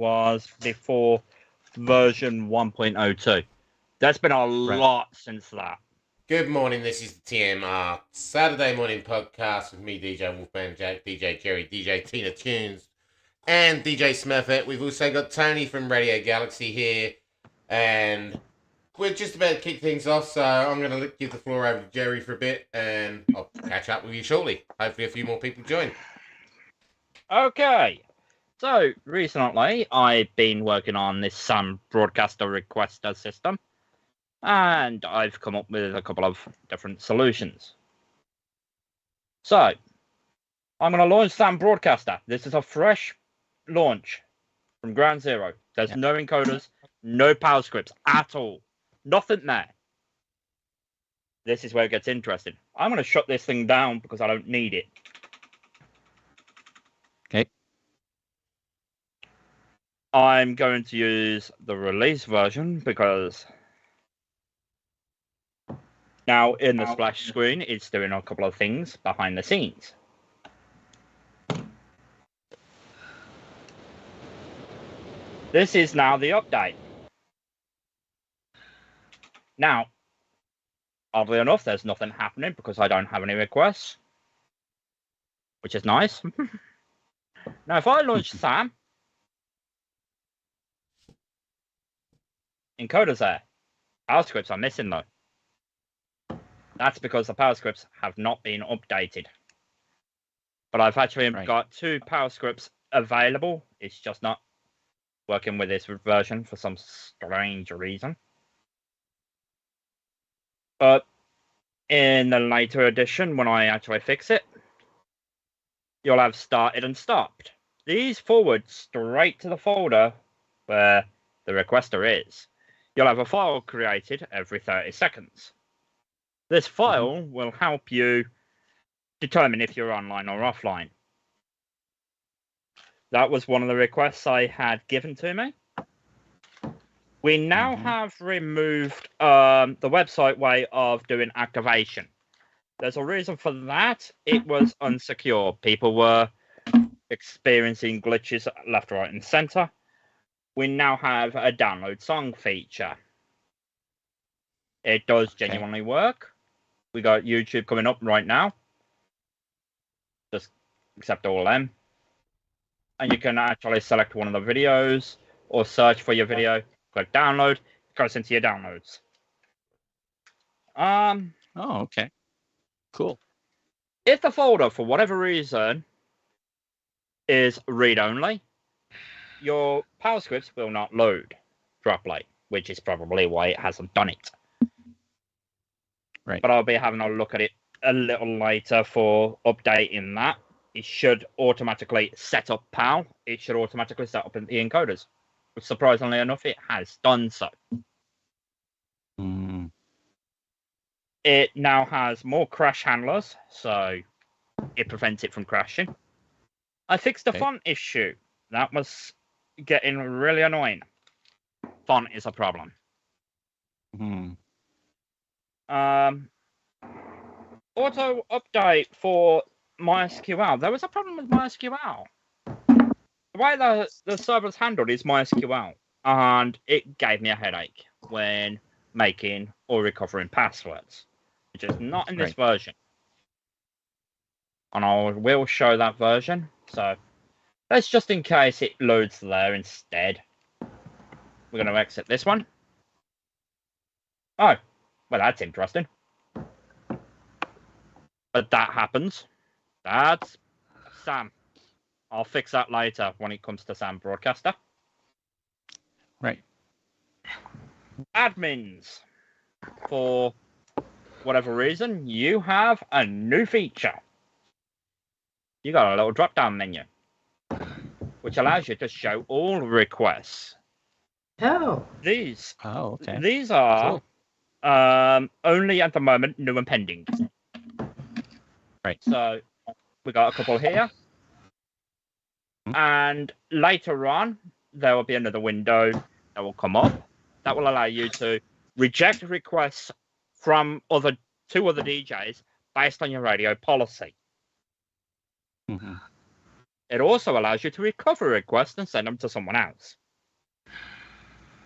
was before version 1.02. There's been a lot since that. Good morning, this is the TMR Saturday morning podcast with me, DJ Wolfman Jack, DJ Jerry, DJ Tina Tunes, and DJ Smurfett. We've also got Tony from Radio Galaxy here, and we're just about to kick things off, so I'm going to give the floor over to Jerry for a bit, and I'll catch up with you shortly. Hopefully a few more people join. Okay, so recently I've been working on this SAM broadcaster requester system, and I've come up with a couple of different solutions. So, I'm going to launch SAM Broadcaster. This is a fresh launch from ground zero. There's no encoders, no power scripts at all. Nothing there. This is where it gets interesting. I'm going to shut this thing down because I don't need it. Okay. I'm going to use the release version because now in the splash screen, it's doing a couple of things behind the scenes. This is now the update. Now, oddly enough, there's nothing happening because I don't have any requests, which is nice. Now, if I launch SAM, encoder's there. Power scripts are missing though. That's because the power scripts have not been updated. But I've actually got 2 power scripts available. It's just not working with this version for some strange reason. But in the later edition, when I actually fix it, you'll have started and stopped. These forward straight to the folder where the requester is. You'll have a file created every 30 seconds. This file will help you determine if you're online or offline. That was one of the requests I had given to me. We now have removed the website way of doing activation. There's a reason for that. It was unsecure. People were experiencing glitches left, right, and center. We now have a download song feature. It does genuinely work. We got YouTube coming up right now. Just accept all them. And you can actually select one of the videos or search for your video. Click download. It goes into your downloads. Oh, okay. Cool. If the folder, for whatever reason, is read-only, your power scripts will not load properly, which is probably why it hasn't done it. Right. But I'll be having a look at it a little later for updating that. It should automatically set up PAL. It should automatically set up in the encoders. Which, surprisingly enough, it has done so. It now has more crash handlers, so it prevents it from crashing. I fixed the font issue. That was getting really annoying. Font is a problem. Auto update for MySQL. There was a problem with MySQL. The way the server's handled is MySQL, and it gave me a headache when making or recovering passwords, which is not in this version. And I will show that version. So that's just in case it loads there instead. We're going to exit this one. Oh, well, that's interesting. But that happens. That's SAM. I'll fix that later when it comes to SAM Broadcaster. Right. Admins. For whatever reason, you have a new feature. You got a little drop-down menu, which allows you to show all requests. Oh. These are only at the moment new and pending. Right. So we got a couple here. And later on, there will be another window that will come up that will allow you to reject requests from two other DJs based on your radio policy. It also allows you to recover requests and send them to someone else.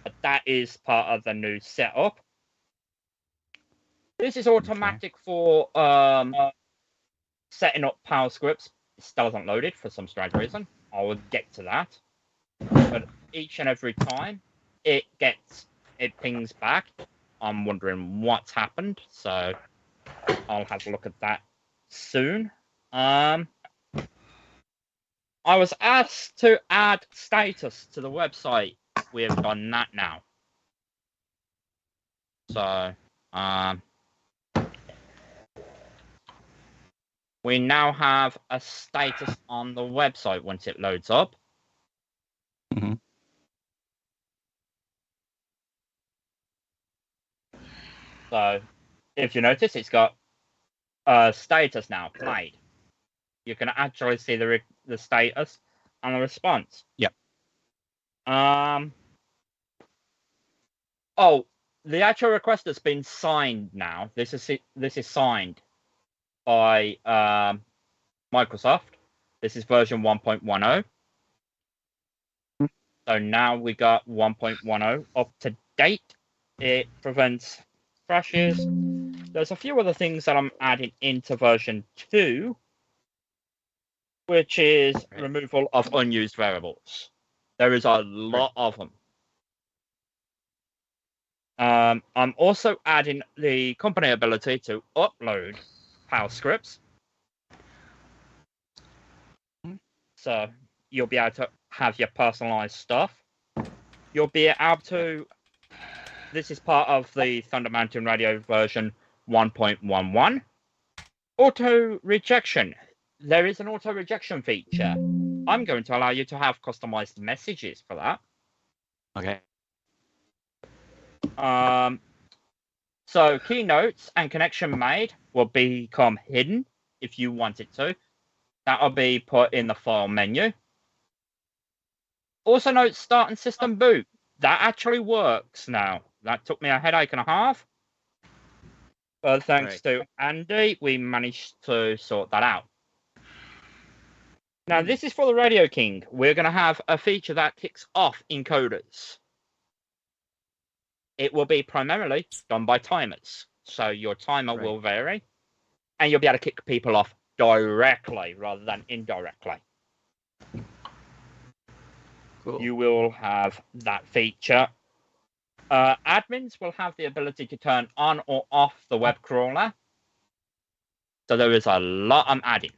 But that is part of the new setup. This is automatic for setting up power scripts. It still hasn't loaded for some strange reason. I will get to that. But each and every time it pings back, I'm wondering what's happened. So I'll have a look at that soon. I was asked to add status to the website. We have done that now. So we now have a status on the website once it loads up. Mm-hmm. So if you notice, it's got status now, played. You can actually see the status and the response. Yep. Oh, the actual request has been signed now. This is signed by Microsoft. This is version 1.10. So now we got 1.10 up to date. It prevents crashes. There's a few other things that I'm adding into version 2, which is removal of unused variables. There is a lot of them. I'm also adding the company ability to upload PowerScripts. scripts. So you'll be able to have your personalized stuff. You'll be able to, this is part of the Thunder Mountain Radio version 1.11. Auto rejection. There is an auto rejection feature. I'm going to allow you to have customized messages for that. Okay. So keynotes and connection made will become hidden if you want it to. That'll be put in the file menu. Also note start and system boot. That actually works now. That took me a headache and a half. But thanks to Andy, we managed to sort that out. Now, this is for the Radio King. We're going to have a feature that kicks off encoders. It will be primarily done by timers. So your timer will vary. And you'll be able to kick people off directly rather than indirectly. Cool. You will have that feature. Admins will have the ability to turn on or off the web crawler. So there is a lot I'm adding.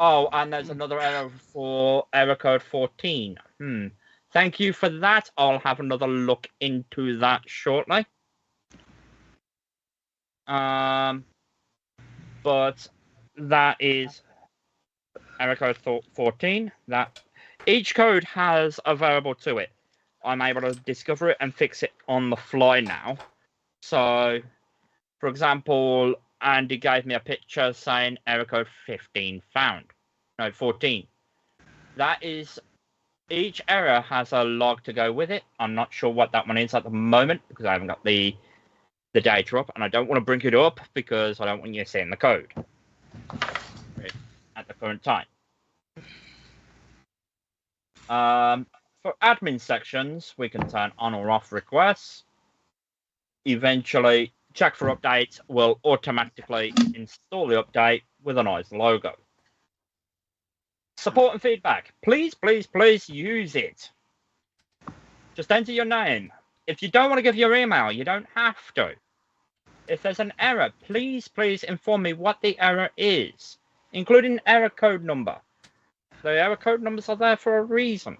Oh, and there's another error for error code 14. Thank you for that. I'll have another look into that shortly. But that is error code 14. That each code has a variable to it. I'm able to discover it and fix it on the fly now. So, for example, Andy gave me a picture saying error code 15 found. No, 14. That is, each error has a log to go with it. I'm not sure what that one is at the moment because I haven't got the data up, and I don't want to bring it up because I don't want you seeing the code at the current time. For admin sections, we can turn on or off requests. Eventually, check for updates will automatically install the update with a nice logo. Support and feedback. Please, please, please use it. Just enter your name. If you don't want to give your email, you don't have to. If there's an error, please, please inform me what the error is, including error code number. The error code numbers are there for a reason.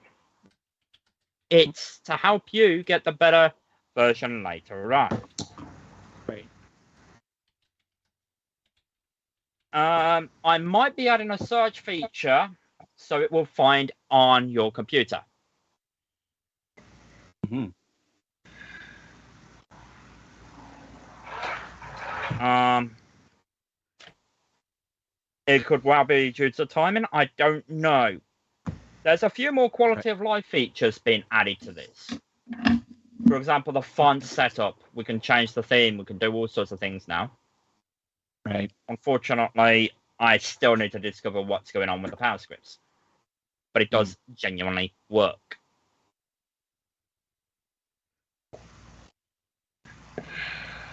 It's to help you get the better version later on. Great. I might be adding a search feature so it will find on your computer. Mm-hmm. It could well be due to timing. I don't know. There's a few more quality of life features being added to this. For example, the font setup. We can change the theme. We can do all sorts of things now. Right. Unfortunately, I still need to discover what's going on with the power scripts. But it does genuinely work.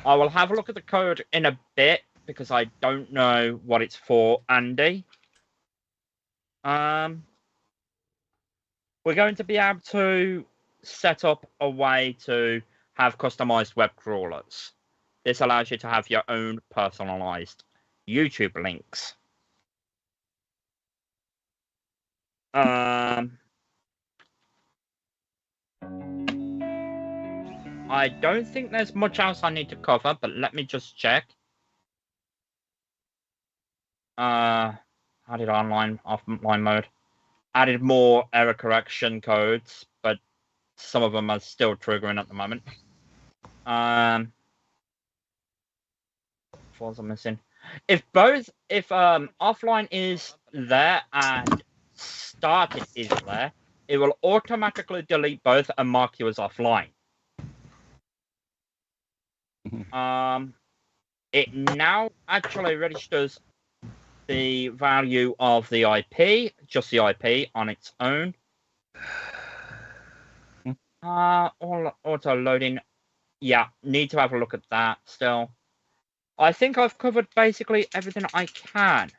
I will have a look at the code in a bit because I don't know what it's for, Andy. We're going to be able to set up a way to have customized web crawlers. This allows you to have your own personalized YouTube links. I don't think there's much else I need to cover, but let me just check. Added online, offline mode. Added more error correction codes, but some of them are still triggering at the moment. What was I missing? If offline is there and started is there, it will automatically delete both and mark you as offline. It now actually registers the value of the IP, just the IP on its own. All auto loading. Yeah, need to have a look at that still. I think I've covered basically everything I can.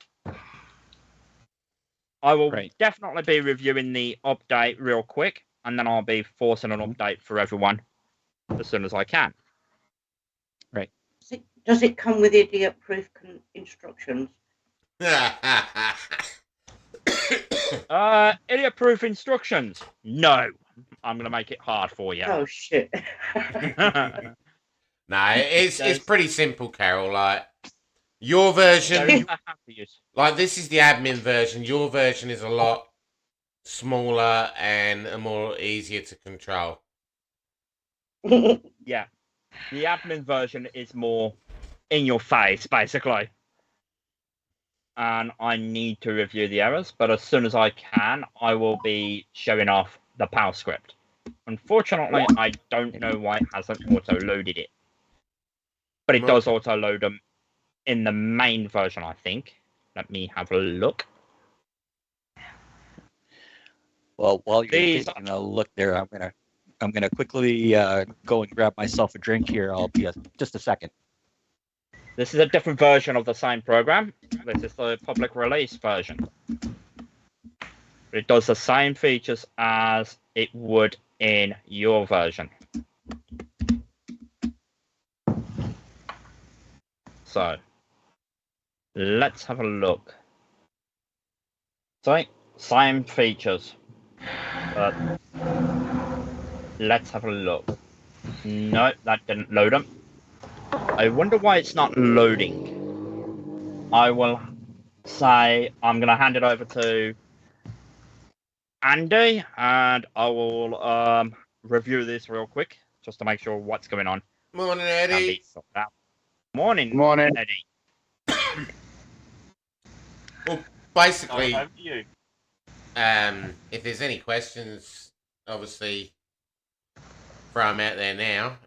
I will definitely be reviewing the update real quick, and then I'll be forcing an update for everyone as soon as I can. Right. Does it come with idiot-proof instructions? Idiot-proof instructions? No. I'm going to make it hard for you. Oh, shit. No, it's pretty simple, Carol. Like, your version, like this is the admin version. Your version is a lot smaller and more easier to control. Yeah. The admin version is more in your face, basically. And I need to review the errors, but as soon as I can, I will be showing off the PowerScript script. Unfortunately, I don't know why it hasn't auto-loaded it. But it does auto-load them in the main version, I think. Let me have a look. Well, while you're taking a look there, I'm gonna quickly go and grab myself a drink here. I'll be just a second. This is a different version of the same program. This is the public release version. But it does the same features as it would in your version. So, let's have a look. So, same features. But let's have a look. No, that didn't load them. I wonder why it's not loading. I will say I'm going to hand it over to Andy, and I will review this real quick, just to make sure what's going on. Morning, Eddie. Morning, Eddie. Well, basically, if there's any questions, obviously, throw them out there now.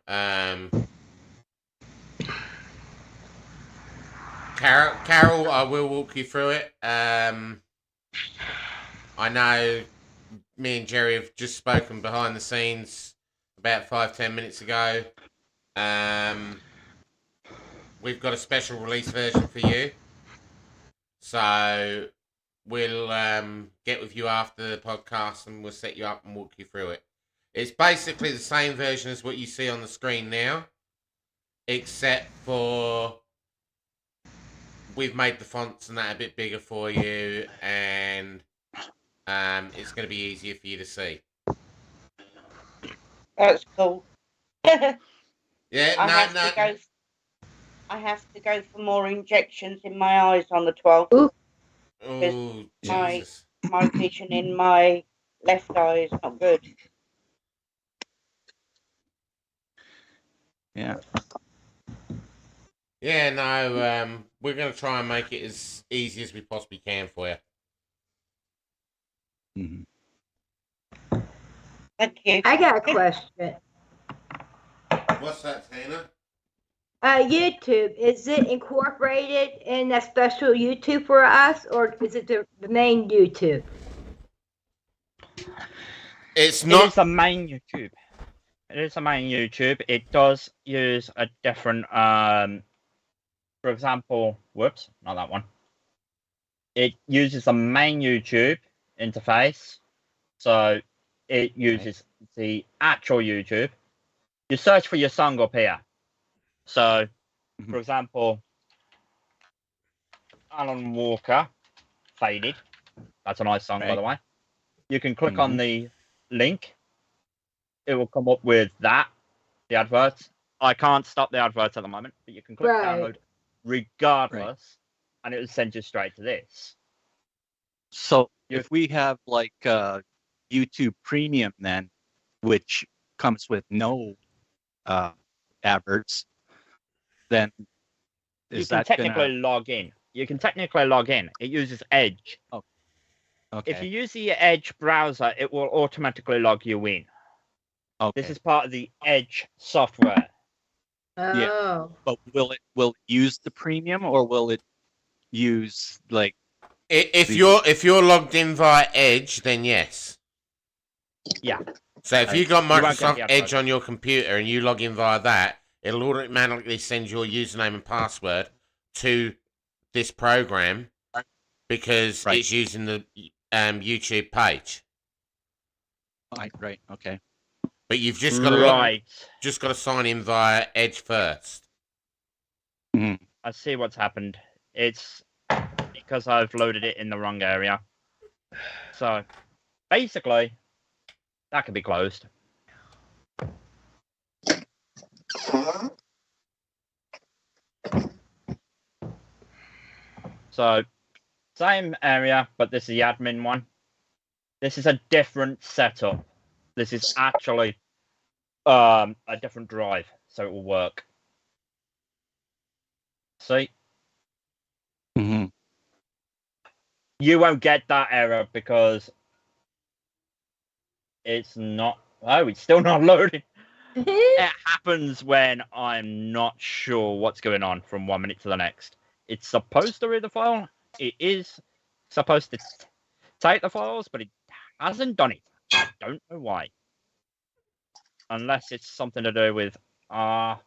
Carol, I will walk you through it. I know me and Jerry have just spoken behind the scenes about 5-10 minutes ago. We've got a special release version for you. So we'll get with you after the podcast and we'll set you up and walk you through it. It's basically the same version as what you see on the screen now, except for we've made the fonts and that a bit bigger for you, and it's going to be easier for you to see. That's cool. Yeah, I have to go for more injections in my eyes on the 12th. Oh, Jesus. My vision in my left eye is not good. Yeah. Yeah, no, we're going to try and make it as easy as we possibly can for you. Mm-hmm. Thank you. I got a question. What's that, Tina? YouTube, is it incorporated in a special YouTube for us, or is it the main YouTube? It's It not. is the main YouTube. It is the main YouTube. It does use a different, for example, whoops, not that one. It uses the main YouTube interface, so it uses the actual YouTube. You search for your song up here. So, for example, Alan Walker, Faded. That's a nice song, by the way. You can click on the link. It will come up with that, the adverts. I can't stop the adverts at the moment, but you can click download regardless, and it will send you straight to this. So if we have like YouTube Premium, then, which comes with no adverts, then you can technically log in. You can technically log in. It uses Edge. Oh. Okay. If you use the Edge browser, it will automatically log you in. Okay. This is part of the Edge software. Oh. Yeah. But will it use the premium, or will it use like If you're logged in via Edge, then yes. Yeah. So if you got Microsoft Edge on your computer and you log in via that, it'll automatically send your username and password to this program because it's using the YouTube page. Right. Okay. But you've just got to sign in via Edge first. I see what's happened. It's because I've loaded it in the wrong area. So basically, that can be closed. So same area, but this is the admin one. This is a different setup. This is actually a different drive, so it will work. See? You won't get that error because it's not. Oh, it's still not loading. It happens when I'm not sure what's going on from 1 minute to the next. It's supposed to read the file. It is supposed to take the files, but it hasn't done it. I don't know why. Unless it's something to do with. I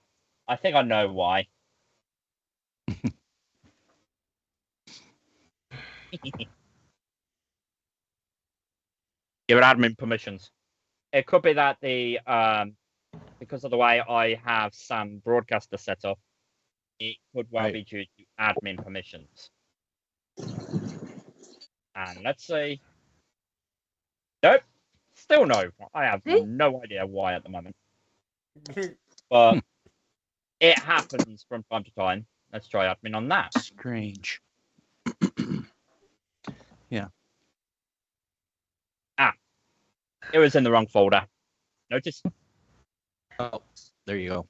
think I know why. Give it admin permissions. It could be that the because of the way I have some broadcaster set up, it could well be due to admin permissions. And let's see. Nope. Still no. I have no idea why at the moment. But it happens from time to time. Let's try admin on that. Strange. Yeah. It was in the wrong folder. Notice? Oh, there you go.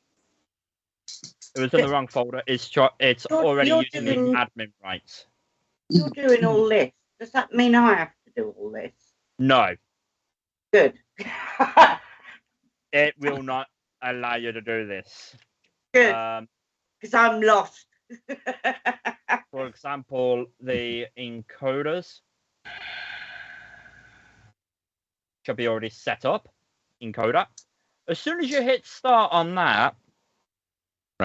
It was in the wrong folder. It's already using the admin rights. You're doing all this. Does that mean I have to do all this? No. Good. It will not allow you to do this. Good. Because I'm lost. For example, the encoders should be already set up. Encoder. As soon as you hit start on that,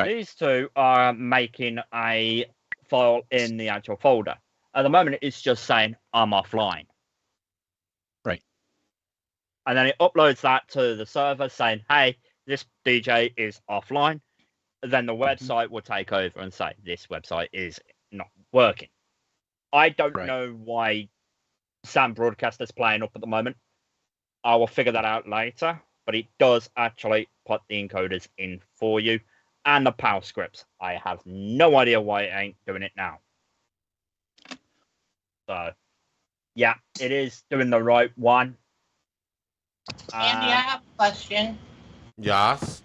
these two are making a file in the actual folder. At the moment, it's just saying I'm offline. Right. And then it uploads that to the server saying, hey, this DJ is offline. Then the website will take over and say, this website is not working. I don't know why Sam Broadcaster's playing up at the moment. I will figure that out later, but it does actually put the encoders in for you and the PAL scripts. I have no idea why it ain't doing it now. So, yeah, it is doing the right one. Andy, I have a question. Yes.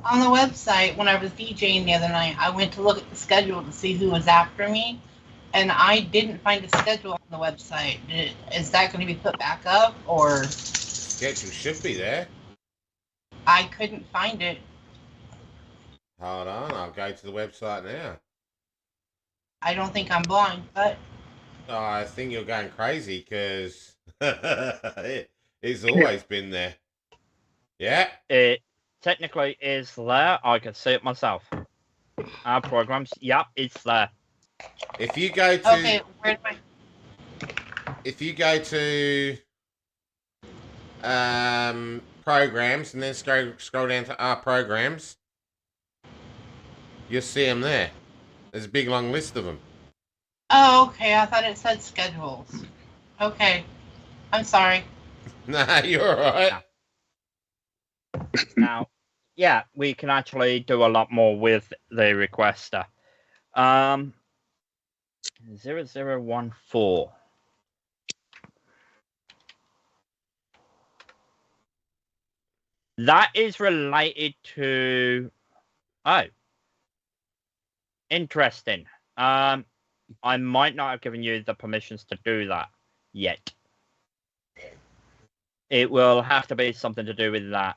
On the website, when I was DJing the other night, I went to look at the schedule to see who was after me, and I didn't find a schedule on the website. Is that going to be put back up, or? Schedule should be there. I couldn't find it. Hold on, I'll go to the website now. I don't think I'm blind, but Oh, I think you're going crazy because it's always been there. Yeah. It technically is there. I can see it myself. Our programs, yep, it's there. If you go to okay, where's my? if you go to programs and then scroll down to our programs, you'll see them there. There's a big long list of them. Oh, okay. I thought it said schedules. Okay, I'm sorry. Nah, you're all right. Now, yeah, we can actually do a lot more with the requester. 0014. That is related to. Oh, interesting. I might not have given you the permissions to do that yet. It will have to be something to do with that.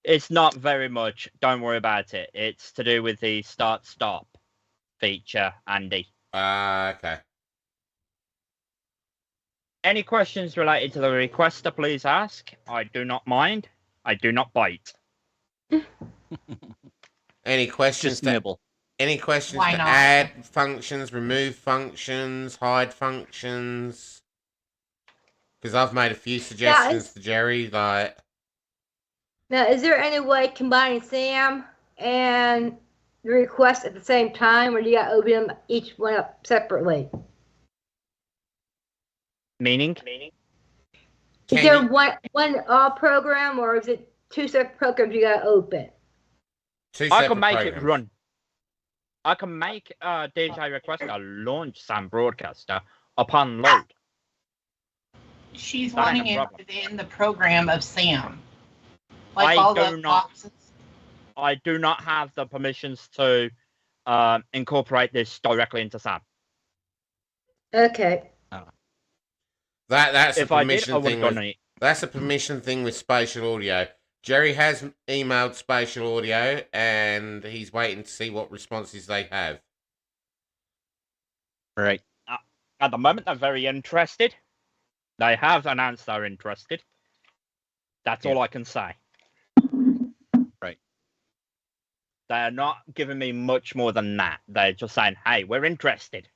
It's not very much. Don't worry about it. It's to do with the start-stop feature, Andy. Okay. Any questions related to the requester, please ask. I do not mind. I do not bite. Any questions? Just nibble. Any questions Why to not? add functions, remove functions, hide functions? Because I've made a few suggestions to Jerry. Like, Now, is there any way combining Sam and the request at the same time, or do you got to open them each one up separately? Meaning? Is there one program, or is it two separate programs you got to open? I can make it run. I can make DJ Requester launch Sam Broadcaster upon load. She's That ain't wanting a it problem. within the program of Sam. Like I all do the not- boxes. I do not have the permissions to incorporate this directly into Sam. Okay. that's If a I did, permission I would thing. have done it. That's a permission thing with spatial audio. Jerry has emailed spatial audio, and he's waiting to see what responses they have. Right. At the moment, they're very interested. They have announced they're interested. That's all I can say. Right. They're not giving me much more than that. They're just saying, hey, we're interested.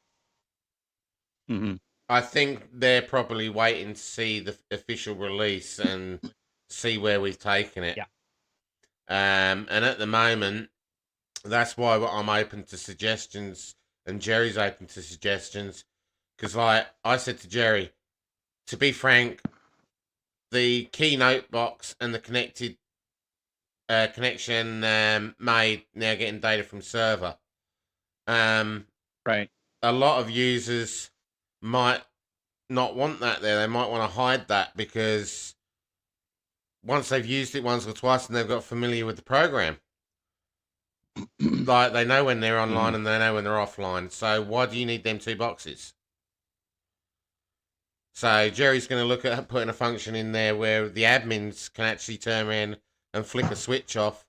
Mm-hmm. I think they're probably waiting to see the official release and see where we've taken it. Yeah. And at the moment, that's why I'm open to suggestions, and Jerry's open to suggestions. Because, like I said to Jerry, to be frank, the keynote box and the connected connection made now getting data from server. Right. A lot of users might not want that there. They might want to hide that because once they've used it once or twice and they've got familiar with the program, like they know when they're online and they know when they're offline. So why do you need them two boxes? So Jerry's going to look at putting a function in there where the admins can actually turn around and flick a switch off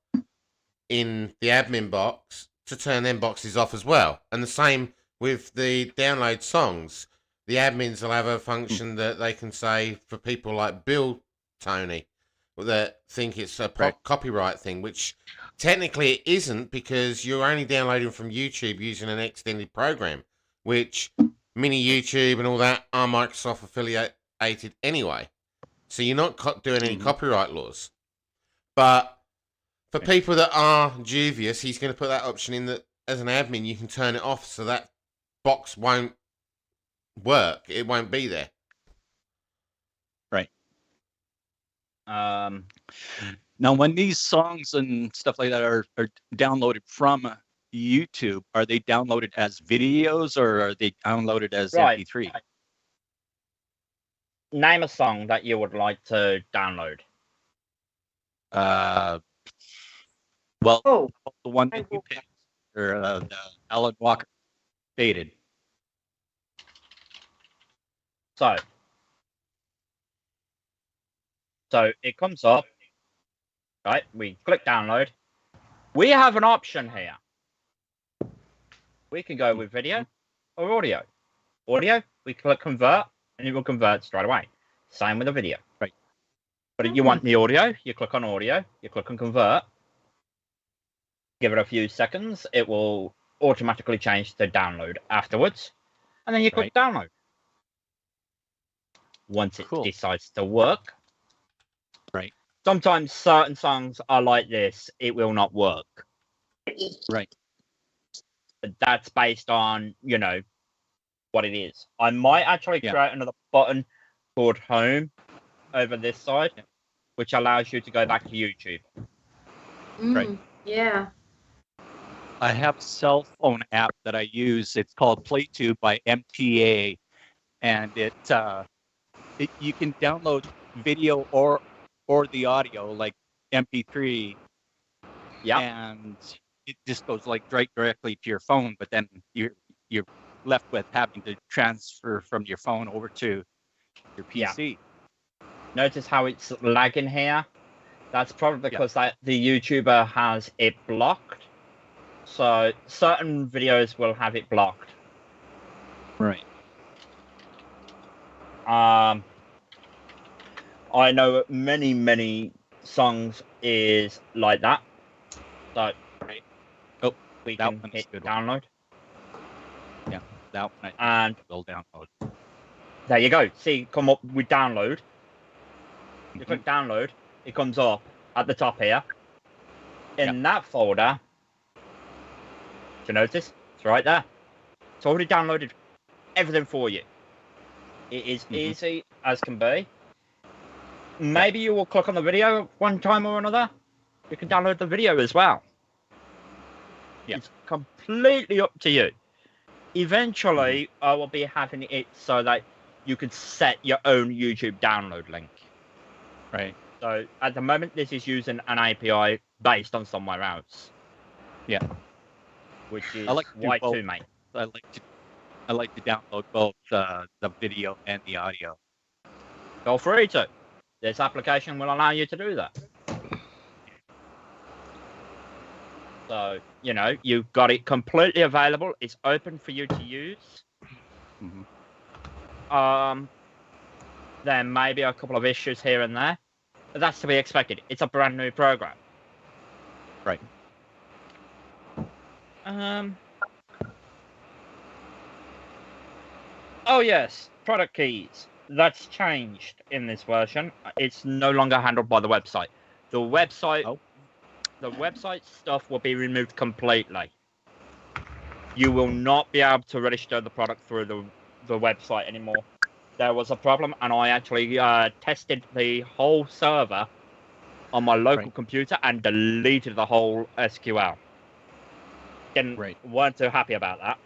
in the admin box to turn them boxes off as well. And the same with the download songs. The admins will have a function that they can say for people like Bill, Tony, that think it's a copyright thing, which technically it isn't because you're only downloading from YouTube using an extended program, which Mini YouTube and all that are Microsoft affiliated anyway. So you're not doing any copyright laws. But for people that are dubious, he's going to put that option in that as an admin, you can turn it off so that box won't work. It won't be there. Right. Now, when these songs and stuff like that are downloaded from YouTube, are they downloaded as videos or are they downloaded as MP3? Right. Name a song that you would like to download. The one that you picked, or the Alan Walker Faded. So it comes up, right? We click download. We have an option here. We can go with video or audio. Audio, we click convert, and it will convert straight away. Same with the video. Right. But if you want the audio, you click on audio, you click on convert. Give it a few seconds, it will automatically change to download afterwards. And then you click download. Once it decides to work. Right. Sometimes certain songs are like this, it will not work. Right. But that's based on, you know, what it is. I might actually create another button called home over this side, which allows you to go back to YouTube. Right. Yeah. I have a cell phone app that I use. It's called PlayTube by MTA, and it you can download video or the audio like MP3. Yeah. And it just goes like directly to your phone, but then you're left with having to transfer from your phone over to your PC. Yeah. Notice how it's lagging here? That's probably because the YouTuber has it blocked. So certain videos will have it blocked. Right. I know many songs is like that. So we can hit download. Yeah, that one and will download. There you go. See, come up with download. You click download, it comes up at the top here. In that folder, do you notice? It's right there. It's already downloaded everything for you. It is easy as can be. Maybe you will click on the video one time or another. You can download the video as well. Yeah. It's completely up to you. Eventually, I will be having it so that you could set your own YouTube download link. Right. So at the moment, this is using an API based on somewhere else. Yeah. Which is Y2, mate. I like to download both the video and the audio. Feel free to. This application will allow you to do that. So, you know, you've got it completely available. It's open for you to use. There may be a couple of issues here and there, but that's to be expected. It's a brand new program. Right. Oh yes, product keys. That's changed in this version. It's no longer handled by the website. The website stuff will be removed completely. You will not be able to register the product through the website anymore. There was a problem, and I actually tested the whole server on my local computer and deleted the whole SQL. Weren't too happy about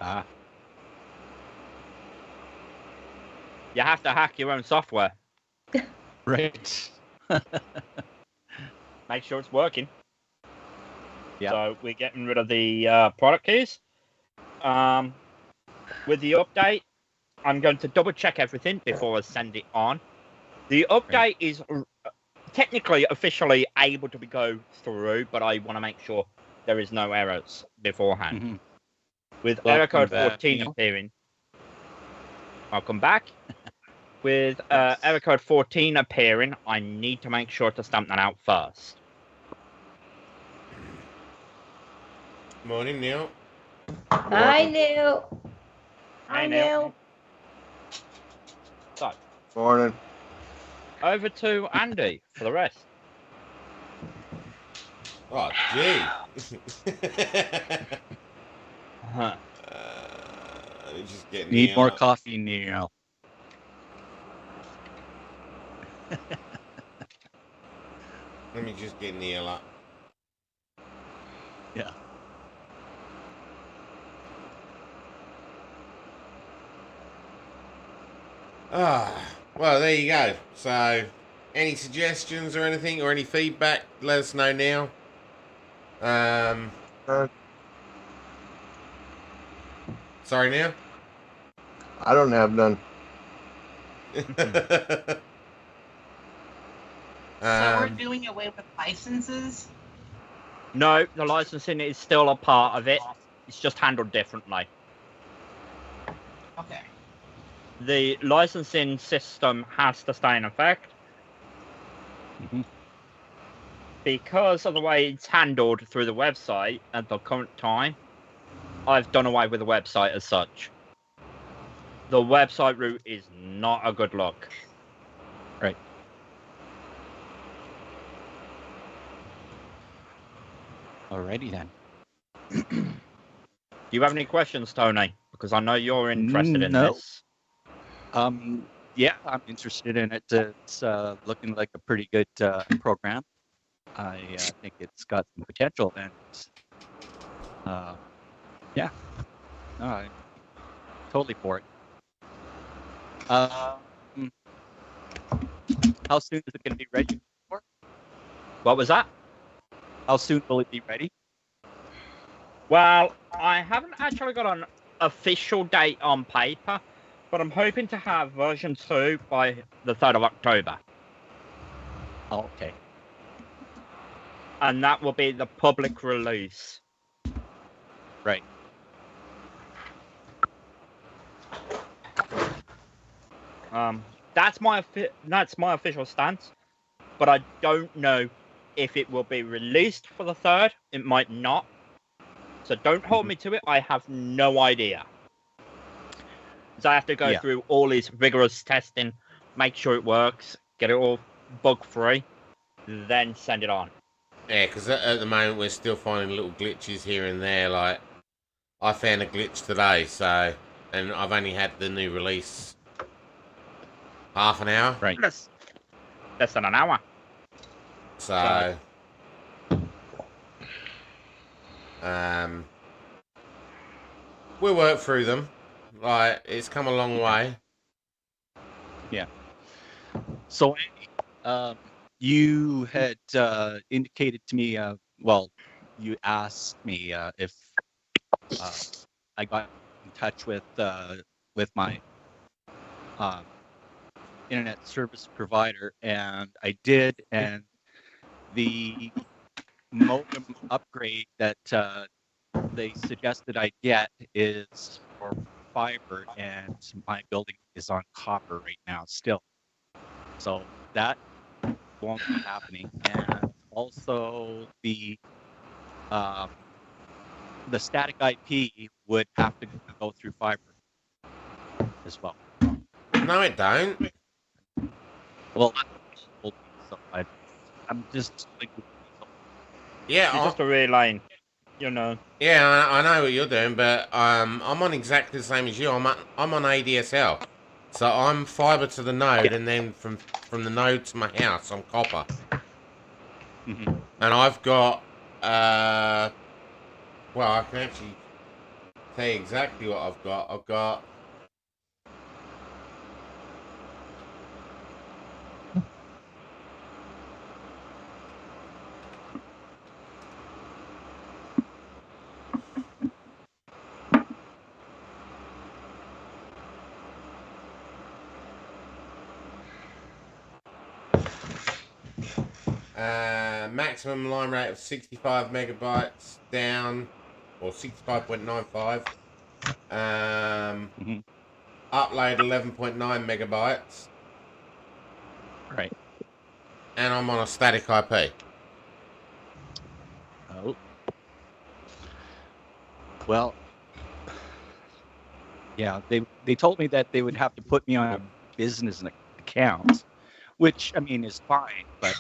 that. You have to hack your own software. Right. Make sure it's working. Yeah. So we're getting rid of the product keys. With the update, I'm going to double check everything before I send it on. The update is technically, officially able to go through, but I want to make sure there is no errors beforehand. With error code 14 appearing, I'll come back. With error code 14 appearing, I need to make sure to stamp that out first. Morning, Neil. Hi, Neil. Hi, Neil. So, morning. Over to Andy for the rest. Oh, gee. Just getting Need more coffee, Neil. Let me just get Neil up. Yeah. Well, there you go. So, any suggestions or anything or any feedback, let us know now. Sorry, Neil? I don't have none. So we're doing away with licenses? No, the licensing is still a part of it. It's just handled differently. Okay. The licensing system has to stay in effect. Mhm. Because of the way it's handled through the website at the current time, I've done away with the website as such. The website route is not a good look. Right. Alrighty then. Do you have any questions, Tony? Because I know you're interested in No. this. Yeah, I'm interested in it. It's looking like a pretty good program. I think it's got some potential, and yeah, no, I'm totally for it. How soon is it going to be ready for? What was that? How soon will it be ready? Well, I haven't actually got an official date on paper, but I'm hoping to have version 2 by the 3rd of October. Oh, okay. And that will be the public release. Right. That's my official stance, but I don't know if it will be released for the 3rd. It might not. So don't hold me to it. I have no idea. So I have to go through all this rigorous testing, make sure it works, get it all bug-free, then send it on. Yeah, because at the moment we're still finding little glitches here and there. Like, I found a glitch today, so, and I've only had the new release half an hour. Right. Less than an hour. So, we'll work through them. Like, it's come a long way. Yeah. So, you had indicated to me, well, you asked me if I got in touch with my internet service provider, and I did, and the modem upgrade that they suggested I get is for fiber, and my building is on copper right now still. So that won't be happening. And also the static IP would have to go through fiber as well. No, it don't. Well, so I'm just like, Yeah, It's just a relaying, you know. yeah, I know what you're doing, but I'm on exactly the same as you. I'm on ADSL, so I'm fiber to the node, and then from the node to my house, I'm copper. Mhm. And I've got well, I can actually tell you exactly what I've got. I've got maximum line rate of 65 megabytes down, or 65.95. Upload 11.9 megabytes. Right. And I'm on a static IP. Oh. Well, yeah, they told me that they would have to put me on a business account, which I mean is fine, but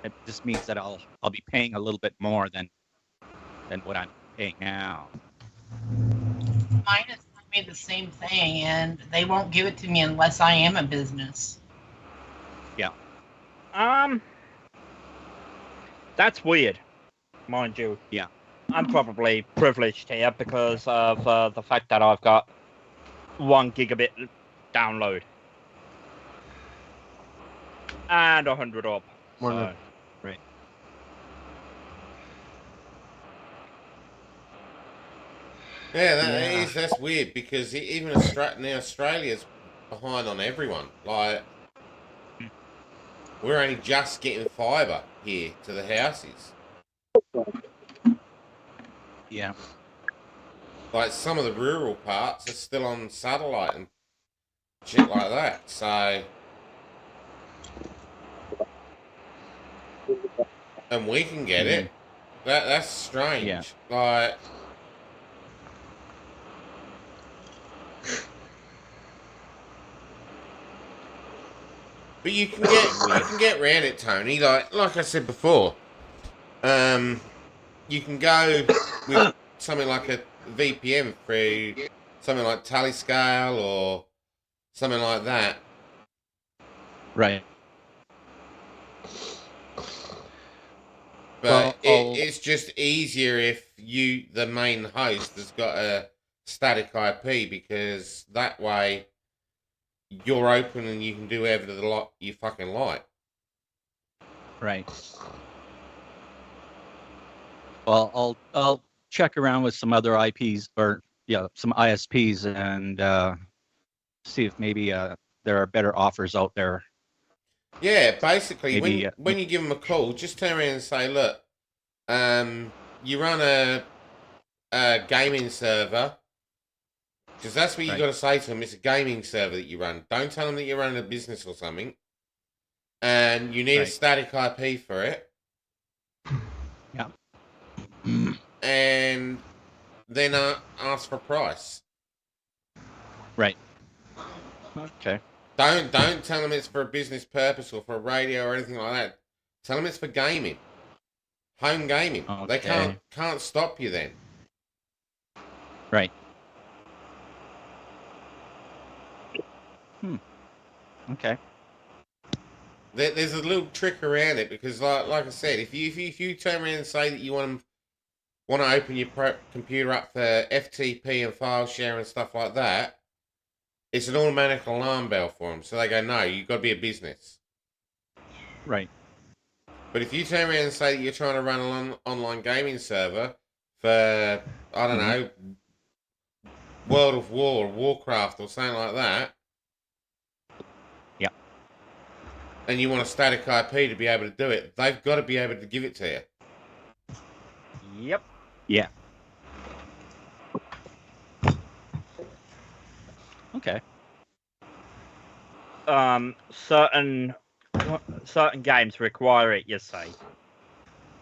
it just means that I'll be paying a little bit more than what I'm paying now. Mine has made the same thing, and they won't give it to me unless I am a business. Yeah. That's weird, mind you. Yeah. I'm probably privileged here because of the fact that I've got 1 gigabit download and 100 up. So. Right. Yeah, that's weird because even Australia's behind on everyone. Like, we're only just getting fiber here to the houses. Yeah. Like some of the rural parts are still on satellite and shit like that. So, and we can get it. That's strange. Yeah. Like, but you can get around it, Tony. Like I said before, you can go with something like a VPN through something like Tallyscale or something like that. Right. But Well, it's just easier if the main host, has got a static IP, because that way you're open and you can do whatever the lot you fucking like. right. Well, I'll check around with some other IPs or some ISPs and see if maybe there are better offers out there. Yeah, basically, Maybe, when you give them a call, just turn around and say, look, you run a gaming server, because that's what you Right. got to say to them. It's a gaming server that you run. Don't tell them that you're running a business or something, and you need a Right. static IP for it. Yeah. And then ask for a price. Right. Okay. Don't tell them it's for a business purpose or for a radio or anything like that. Tell them it's for gaming, home gaming. They Okay. can't stop you then. Right. Okay. There's a little trick around it, because, like I said, if you turn around and say that you want to open your computer up for FTP and file share and stuff like that, it's an automatic alarm bell for them. So they go, no, you've got to be a business. Right. But if you turn around and say that you're trying to run an online gaming server for, I don't know, World of War or Warcraft or something like that, yeah, and you want a static IP to be able to do it, they've got to be able to give it to you. Yep. Yeah. Okay. Certain games require it, you say.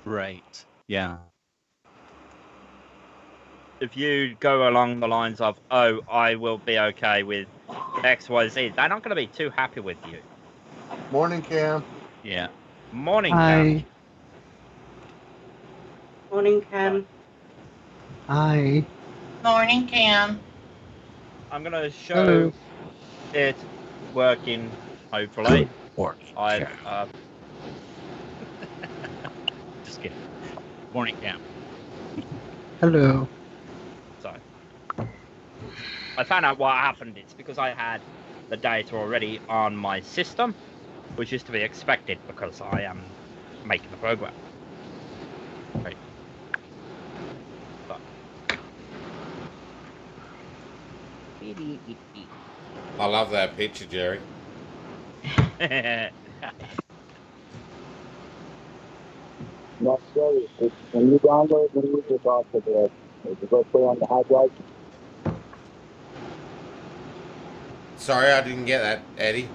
Right. Yeah. If you go along the lines of, oh, I will be okay with XYZ, they're not going to be too happy with you. Morning, Cam. Yeah. Morning, Hi. Cam. Morning, Cam. Hi. Morning, Cam. I'm going to show Hello. it working, hopefully. Morning. I've Just kidding. Morning, Cam. Hello. So I found out what happened. It's because I had the data already on my system, which is to be expected because I am making the program. Right. So. I love that picture, Jerry. Not serious. When you download the music off of there, does it go play on the hard drive? Sorry, I didn't get that, Eddie.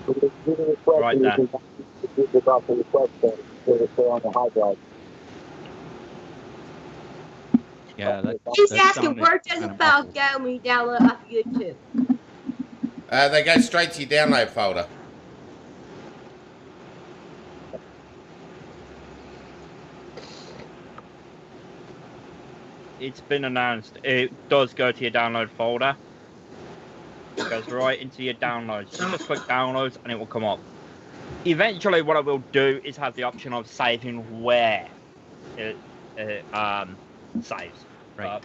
When you do the request, Right and there. you can download the music off the request, does it play on the hard drive? Yeah. He's that asking sounded where does kinda the file muffled. go when you download it off YouTube? They go straight to your download folder. It's been announced. It does go to your download folder. It goes right into your downloads. You just click downloads and it will come up. Eventually, what I will do is have the option of saving where it saves. Right.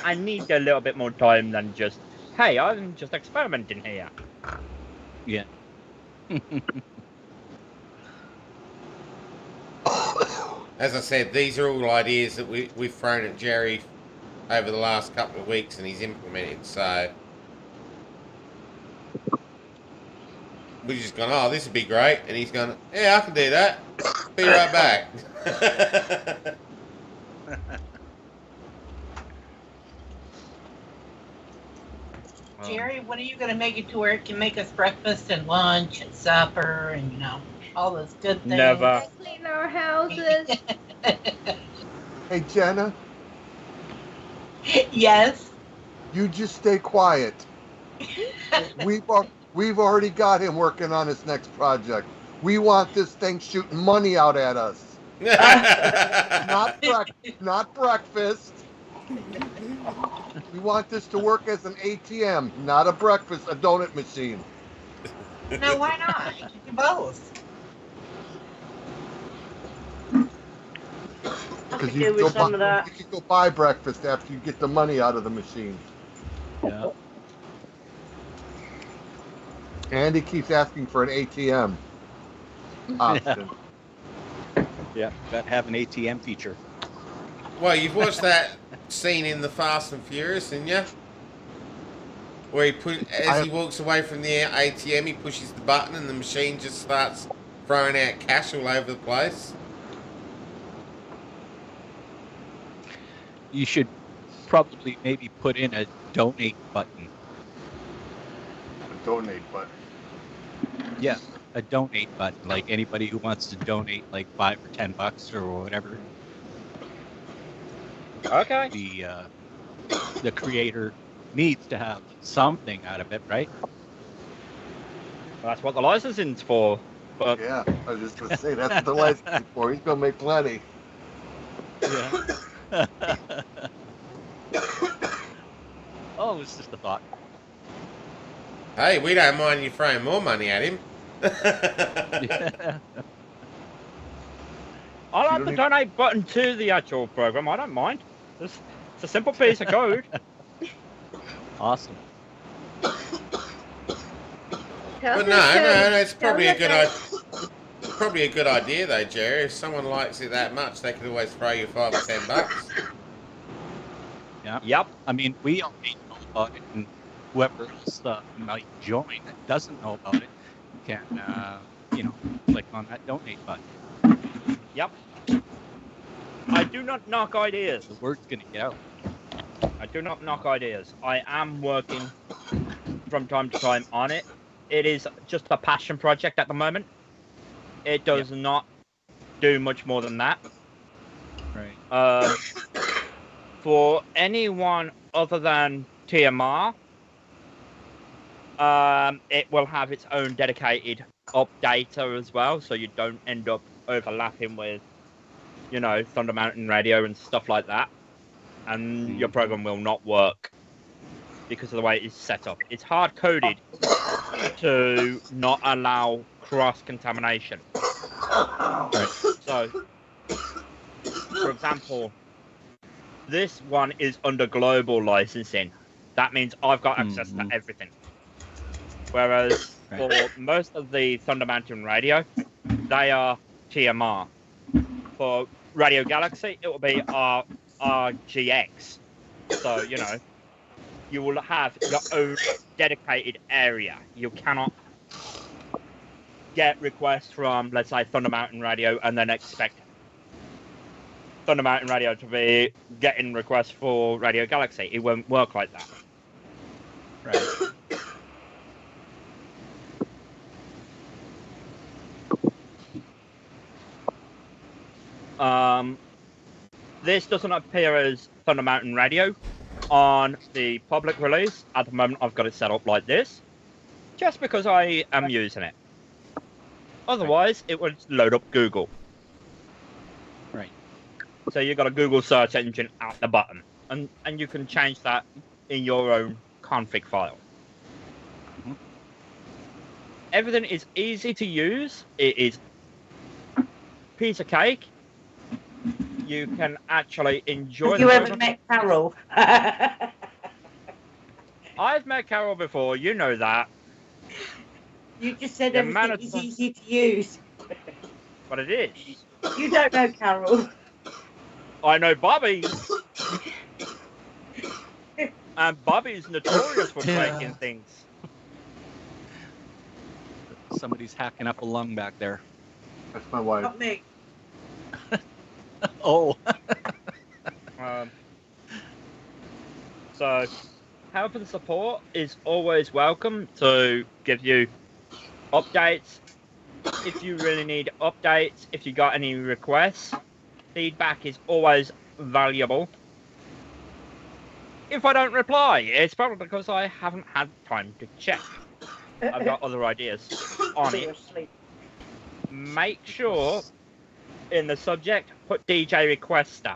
I need a little bit more time than just, hey, I'm just experimenting here. Yeah. As I said, these are all ideas that we've thrown at Jerry over the last couple of weeks, and he's implemented. So we're just gone, oh, this would be great. And he's gone, yeah, I can do that. Be right back. Jerry, when are you going to make it to where it can make us breakfast and lunch and supper and, all those good things? Never. Clean our houses. Hey, Jenna, Yes. you just stay quiet. We've already got him working on his next project. We want this thing shooting money out at us. Not breakfast. We want this to work as an ATM, not a donut machine. No, why not? You can do both. I could do with some of that. You can go buy breakfast after you get the money out of the machine. Yeah. And he keeps asking for an ATM option. Yeah, got to have an ATM feature. Well, you've watched that scene in the Fast and Furious, didn't you? Where he walks away from the ATM, he pushes the button and the machine just starts throwing out cash all over the place. You should probably maybe put in a donate button. A donate button. Yeah, a donate button. Like anybody who wants to donate like $5 or $10 or whatever. Okay. The creator needs to have something out of it, right? That's what the licensing's for. But Yeah, I was just going to say, that's what the licensing for. He's going to make plenty. Yeah. Oh, it was just a thought. Hey, we don't mind you throwing more money at him. I'll add the donate button to the actual program. I don't mind. It's a simple piece of code. Awesome. But no, it's probably a good idea. Probably a good idea though, Jerry. If someone likes it that much, they could always throw you $5 or $10. Yeah. Yep. I mean, we already know about it, and whoever else might join that doesn't know about it can, click on that donate button. Yep. I do not knock ideas. The word's gonna get out. I do not knock ideas. I am working from time to time on it. It is just a passion project at the moment. It does not do much more than that. Right. For anyone other than TMR, it will have its own dedicated updater as well, so you don't end up overlapping with, Thunder Mountain Radio and stuff like that. And your program will not work because of the way it is set up. It's hard coded to not allow cross-contamination. Right. So, for example, this one is under global licensing. That means I've got access to everything. Whereas for most of the Thunder Mountain Radio, they are TMR. For Radio Galaxy, it will be RGX. So, you will have your own dedicated area. You cannot get requests from, let's say, Thunder Mountain Radio and then expect Thunder Mountain Radio to be getting requests for Radio Galaxy. It won't work like that. Right. This doesn't appear as Thunder Mountain Radio on the public release. At the moment, I've got it set up like this, just because I am using it. Otherwise, it would load up Google. Right. So you've got a Google search engine at the bottom, and you can change that in your own config file. Everything is easy to use. It is a piece of cake. You can actually enjoy. Have you ever met Carol? I've met Carol before. You know that. You just said everything is easy to use. But it is. You don't know Carol. I know Bobby. And Bobby's notorious for breaking things. Somebody's hacking up a lung back there. That's my wife. Not me. Oh. So, help and support is always welcome to give you updates. If you really need updates, if you got any requests, feedback is always valuable. If I don't reply, it's probably because I haven't had time to check. I've got other ideas on it. Make sure in the subject put DJ requester,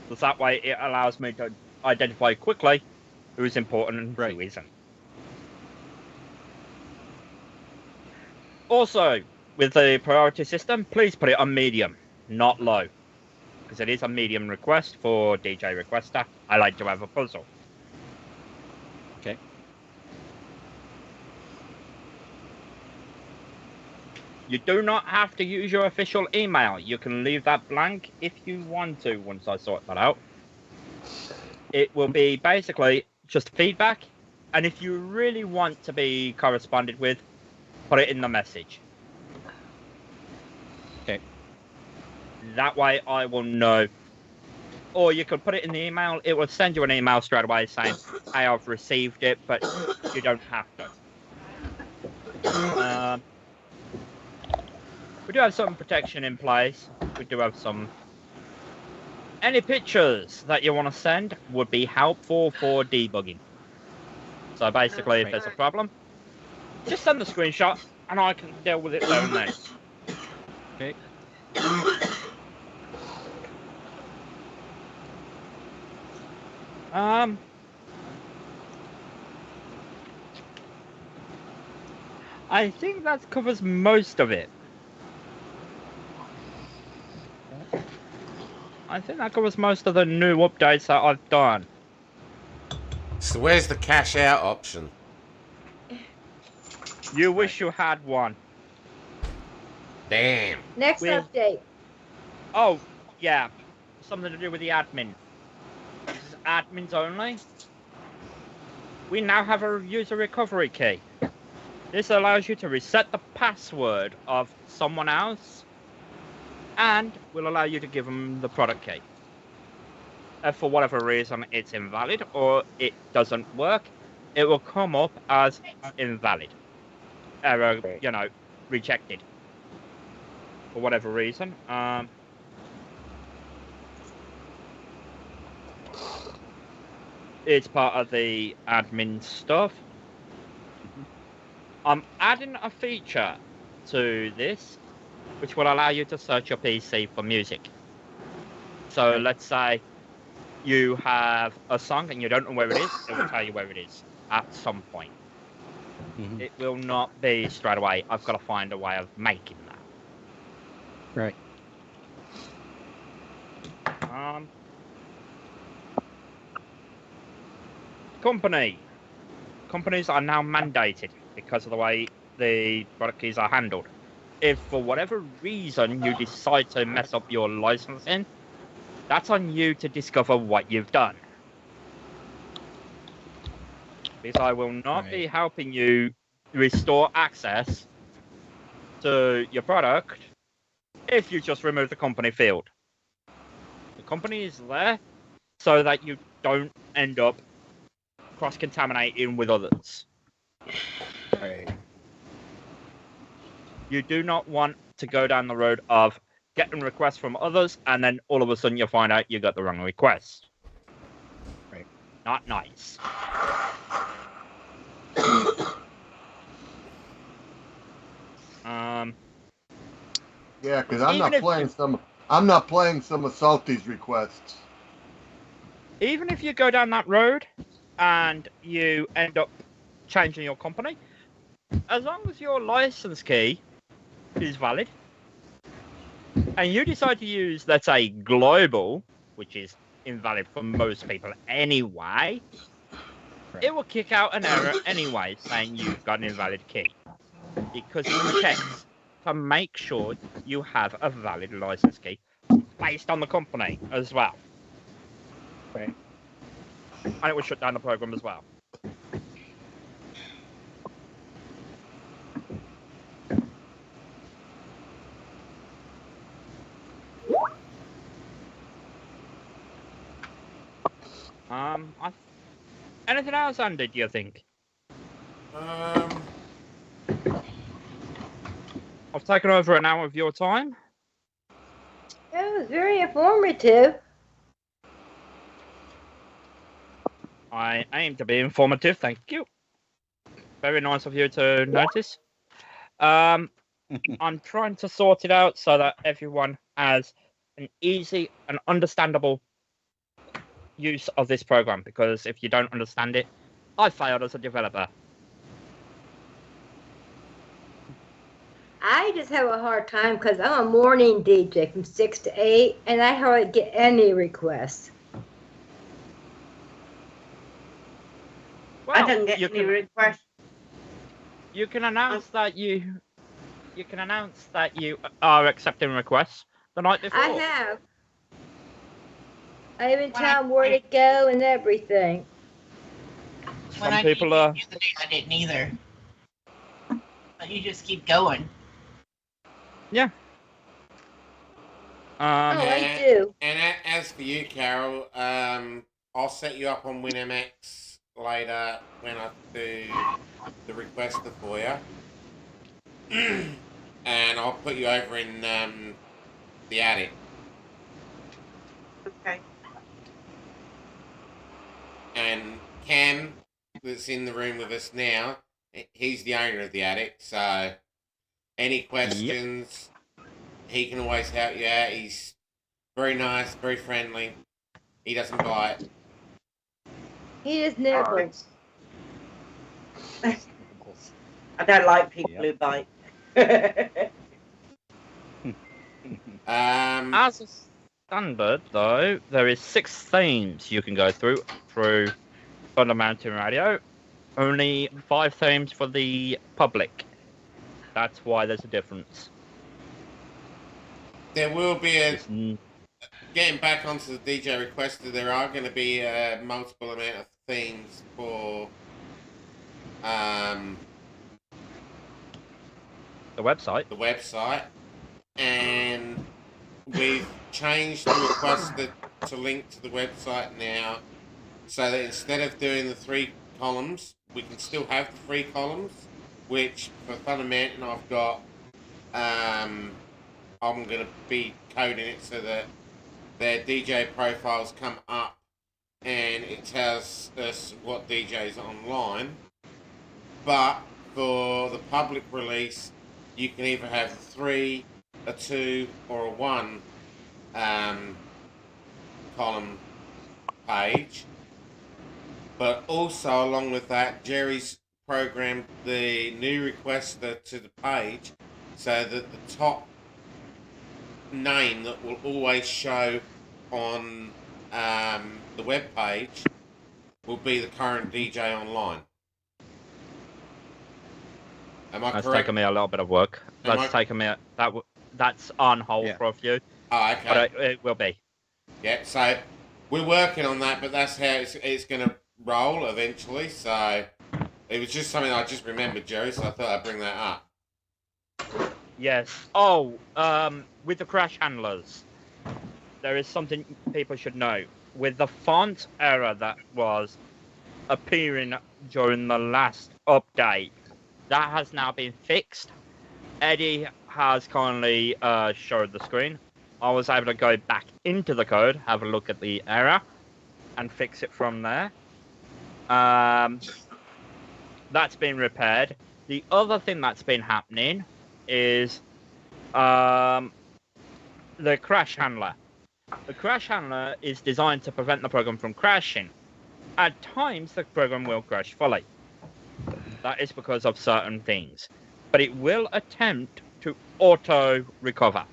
because that way it allows me to identify quickly who's important and who isn't. Also, with the priority system, please put it on medium, not low, because it is a medium request for DJ requester. I like to have a puzzle. Okay. You do not have to use your official email. You can leave that blank if you want to once I sort that out. It will be basically just feedback, and if you really want to be corresponded with, put it in the message. Okay. That way I will know. Or you could put it in the email. It will send you an email straight away saying, hey, I've received it, but you don't have to. We do have some protection in place. We do have some... Any pictures that you want to send would be helpful for debugging. So basically, if there's a problem, just send the screenshot and I can deal with it there and then. Okay. I think that covers most of it. I think that covers most of the new updates that I've done. So where's the cash out option? You wish you had one. Damn. Next update. Oh, yeah. Something to do with the admin. This is admins only. We now have a user recovery key. This allows you to reset the password of someone else and will allow you to give them the product key. If for whatever reason it's invalid or it doesn't work, it will come up as invalid. Error, rejected. For whatever reason. It's part of the admin stuff. I'm adding a feature to this which will allow you to search your PC for music. So let's say you have a song and you don't know where it is, it will tell you where it is at some point. Mm-hmm. It will not be straight away. I've got to find a way of making that. Right. Companies are now mandated because of the way the product keys are handled. If for whatever reason you decide to mess up your licensing, that's on you to discover what you've done. Because I will not be helping you restore access to your product if you just remove the company field. The company is there so that you don't end up cross-contaminating with others. Right. You do not want to go down the road of getting requests from others and then all of a sudden you find out you got the wrong request. Right. Not nice. Yeah, because I'm not playing some of Salty's requests. Even if you go down that road and you end up changing your company, as long as your license key is valid, and you decide to use, let's say, global, which is invalid for most people anyway, it will kick out an error anyway saying you've got an invalid key. Because it checks to make sure you have a valid license key based on the company as well. Right. And it will shut down the program as well. Anything else, Andy, do you think? I've taken over an hour of your time. It was very informative. I aim to be informative, thank you. Very nice of you to notice. I'm trying to sort it out so that everyone has an easy and understandable use of this program, because if you don't understand it, I failed as a developer. I just have a hard time because I'm a morning DJ from 6 to 8, and I hardly get any requests. I don't get any requests. You can announce that you are accepting requests the night before. I have. I even tell them where to go and everything. When I people the other day, I didn't either. But you just keep going. Yeah. I do. And as for you, Carol, I'll set you up on WinMX later when I do the requester for you. And I'll put you over in the attic. Okay. And Cam, that's in the room with us now, he's the owner of the attic, so any questions, he can always help you out. He's very nice, very friendly. He doesn't bite. He just nibbles. I don't like people who bite. As a standard, though, there is 6 themes you can go through Thunder Mountain Radio. Only 5 themes for the public. That's why there's a difference. There will be getting back onto the DJ requester, there are going to be a multiple amount of themes for the website. And we've changed the requester to link to the website now, so that instead of doing the 3 columns, we can still have the 3 columns, which for Thunder Mountain I've got, I'm going to be coding it so that their DJ profiles come up and it tells us what DJs are online. But for the public release, you can either have 3, a 2, or a 1 column page. But also, along with that, Jerry's programmed the new requester to the page so that the top name that will always show on the web page will be the current DJ online. Am I That's correct? taken me a little bit of work. That's on hold for a few. Oh, okay. But it will be. Yeah, so we're working on that, but that's how it's going to roll eventually. So it was just something I just remembered, Jerry, so I thought I'd bring that up. Yes. Oh, with the crash handlers, there is something people should know. With the font error that was appearing during the last update, that has now been fixed. Eddie has kindly showed the screen. I was able to go back into the code, have a look at the error, and fix it from there. That's been repaired. The other thing that's been happening is the crash handler. The crash handler is designed to prevent the program from crashing. At times, the program will crash fully. That is because of certain things. But it will attempt to auto-recover.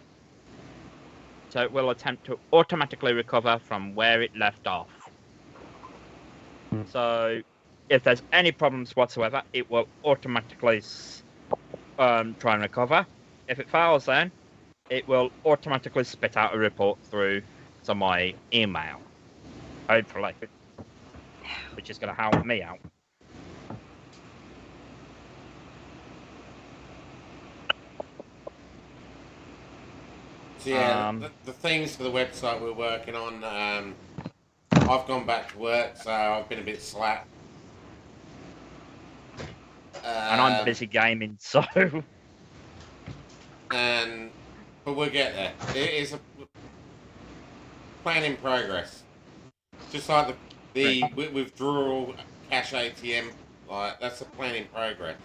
So it will attempt to automatically recover from where it left off. So if there's any problems whatsoever, it will automatically try and recover. If it fails, then it will automatically spit out a report through to my email, hopefully, which is going to help me out. So yeah, the themes for the website we're working on, I've gone back to work, so I've been a bit slack. And I'm busy gaming, so. But we'll get there. It is a plan in progress. Just like the withdrawal cash ATM, like that's a plan in progress.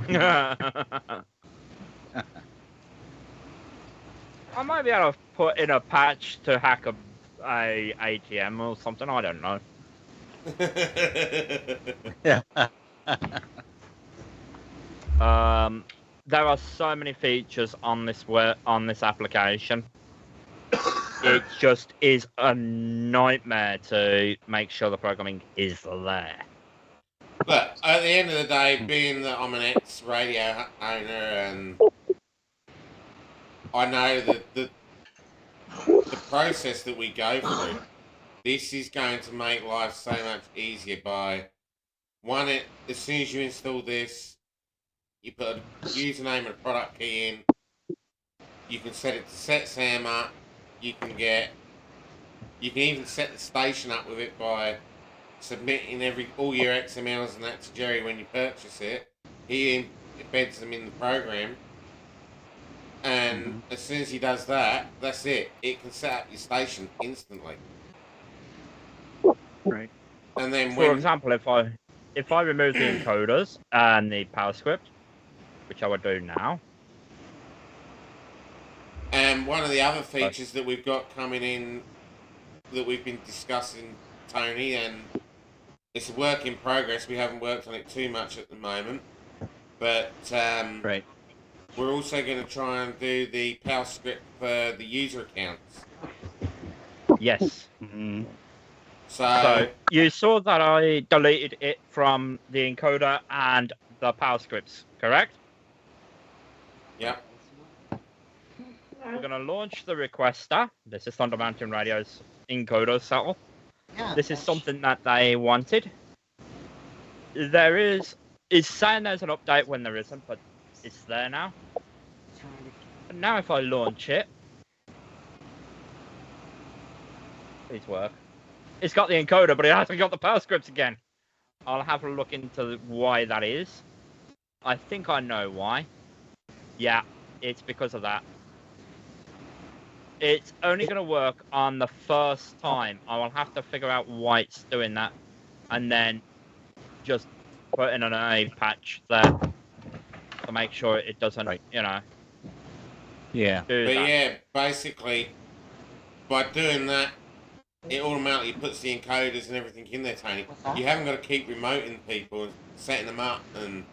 I might be able to put in a patch to hack a ATM or something. I don't know. Yeah. There are so many features on this application. It just is a nightmare to make sure the programming is there. Look, at the end of the day, being that I'm an ex-radio owner and I know that the process that we go through, this is going to make life so much easier by as soon as you install this, you put a username and a product key in, you can set it to set SAM up, you can even set the station up with it by submitting all your XMLs and that to Jerry when you purchase it. He embeds them in the program, and as soon as he does that, that's it. It can set up your station instantly. Right. And then, for example, if I remove the encoders and the power script, which I would do now. And one of the other features that we've got coming in that we've been discussing, Tony, and it's a work in progress. We haven't worked on it too much at the moment, but right. We're also going to try and do the PAL script for the user accounts. Yes. Mm-hmm. So you saw that I deleted it from the encoder and the PAL scripts, correct? Yep. We're going to launch the requester. This is Thunder Mountain Radio's encoder settle. This is something that they wanted. It's saying there's an update when there isn't, but it's there now. And now if I launch it, please work. It's got the encoder, but it hasn't got the PAL scripts again. I'll have a look into why that is. I think I know why. Yeah, it's because of that. It's only going to work on the first time. I will have to figure out why it's doing that, and then just put in an A patch there to make sure it doesn't, Yeah. But yeah, basically, by doing that, it automatically puts the encoders and everything in there, Tony. You haven't got to keep remoting people and setting them up, and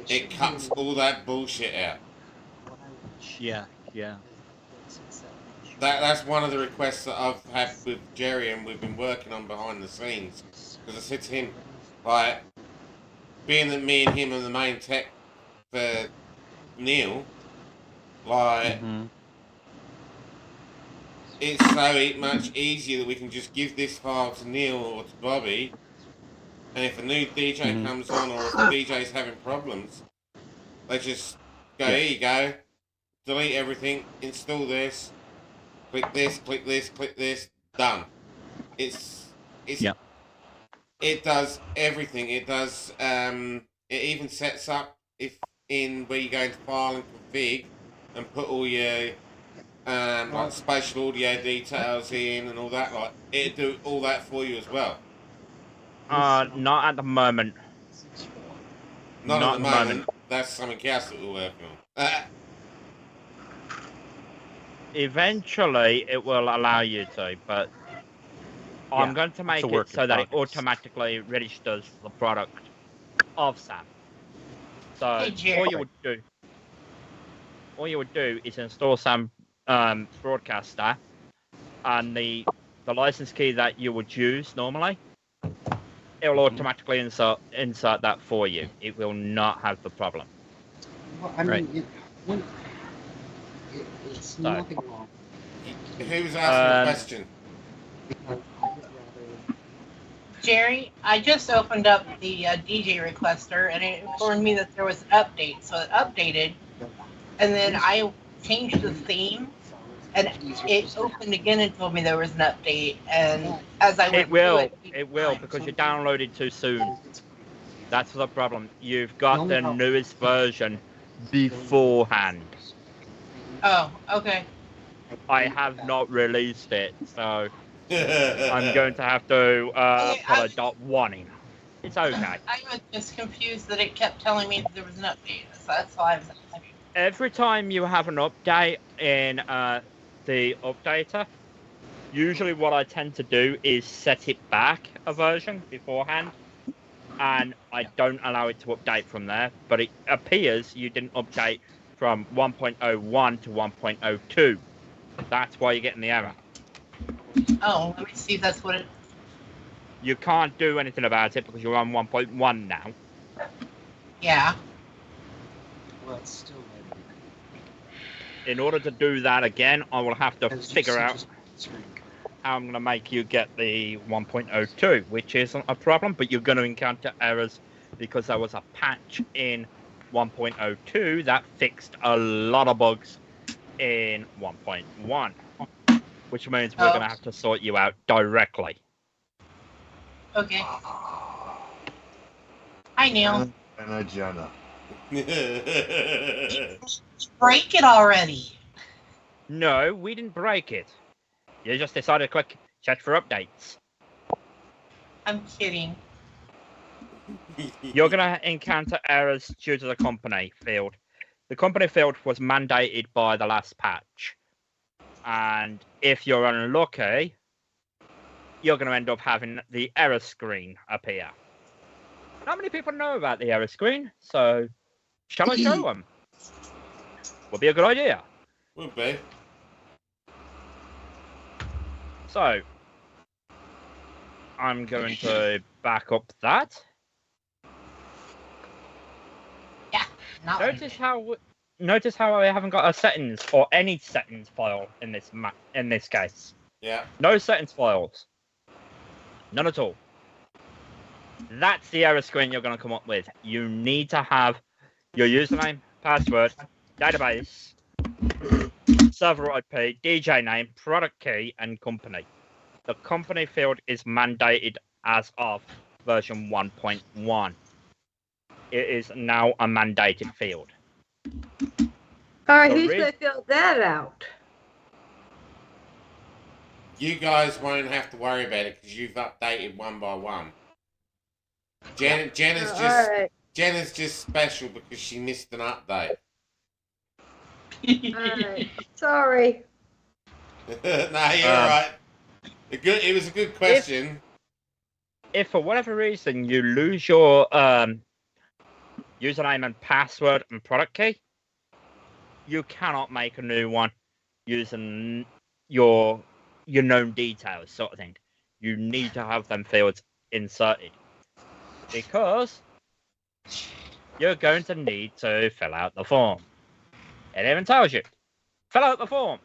it cuts all that bullshit out. Yeah, yeah. That's one of the requests that I've had with Jerry, and we've been working on behind the scenes. Because I said to him, like, being that me and him are the main tech for Neil, like, it's so much easier that we can just give this file to Neil or to Bobby, and if a new DJ comes on or if the DJ's having problems, they just go, here you go, delete everything, install this, click this, click this, click this, done. It does everything. It does, it even sets up where you go into file and config and put all your like spatial audio details in and all that. Like, it'd do all that for you as well. Not at the moment. Not at the moment. That's something else that we're working on. Eventually, it will allow you to, but I'm going to make it so that it automatically registers the product of SAM. So all you would do is install SAM broadcaster, and the license key that you would use normally, it will automatically insert that for you. It will not have the problem. Well, I mean, it's nothing wrong. Who's asking the question? Jerry, I just opened up the DJ requester, and it informed me that there was an update. So it updated, and then I changed the theme, and it opened again and told me there was an update. And as I went through It will, because you downloaded too soon. That's the problem. You've got the newest version beforehand. Oh, okay. I have not released it, so I'm going to have to put a .1 in. It's okay. I was just confused that it kept telling me that there was an update. So that's why I was asking. Every time you have an update in the updater, usually what I tend to do is set it back a version beforehand, and I don't allow it to update from there, but it appears you didn't update from 1.01 to 1.02. That's why you're getting the error. Oh, let me see if that's what it... You can't do anything about it because you're on 1.1 now. Yeah. Well, it's still In order to do that again, I will have to figure out how I'm going to make you get the 1.02, which isn't a problem, but you're going to encounter errors because there was a patch in 1.02 that fixed a lot of bugs in 1.1, which means we're going to have to sort you out directly. Okay. Hi, Neil. And Jenna. Break it already. No, we didn't break it. You just decided to click check for updates. I'm kidding. You're going to encounter errors due to the company field. The company field was mandated by the last patch. And if you're unlucky, you're going to end up having the error screen appear. Not many people know about the error screen, so shall I show them? Would be a good idea. Would be. So, I'm going to back up that. Yeah. Not Notice how I haven't got a settings or any settings file in this case. Yeah. No settings files. None at all. That's the error screen you're going to come up with. You need to have your username, password, database, server IP, DJ name, product key, and company. The company field is mandated as of version 1.1. It is now a mandated field. All right, who's going to fill that out? You guys won't have to worry about it because you've updated one by one. Jenna's just special because she missed an update. Alright. Sorry. No, you're alright. It was a good question. If for whatever reason you lose your username and password and product key, you cannot make a new one using your known details sort of thing. You need to have them fields inserted because you're going to need to fill out the form. It even tells you, fill out the form.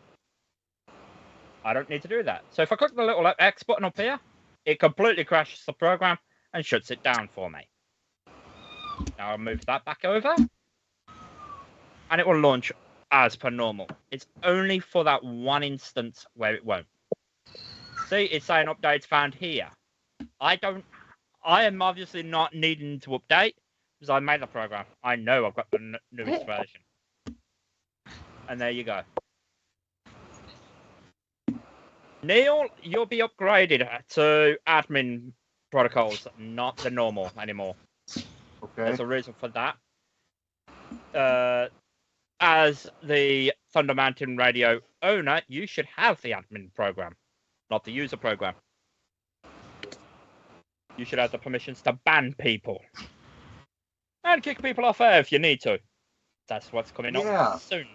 I don't need to do that. So if I click the little X button up here, it completely crashes the program and shuts it down for me. Now I'll move that back over and it will launch as per normal. It's only for that one instance where it won't. See, it's saying updates found here. I am obviously not needing to update because I made the program. I know I've got the newest version. And there you go. Neil, you'll be upgraded to admin protocols, not the normal anymore. Okay. There's a reason for that. As the Thunder Mountain Radio owner, you should have the admin program, not the user program. You should have the permissions to ban people. And kick people off air if you need to. That's what's coming up soon.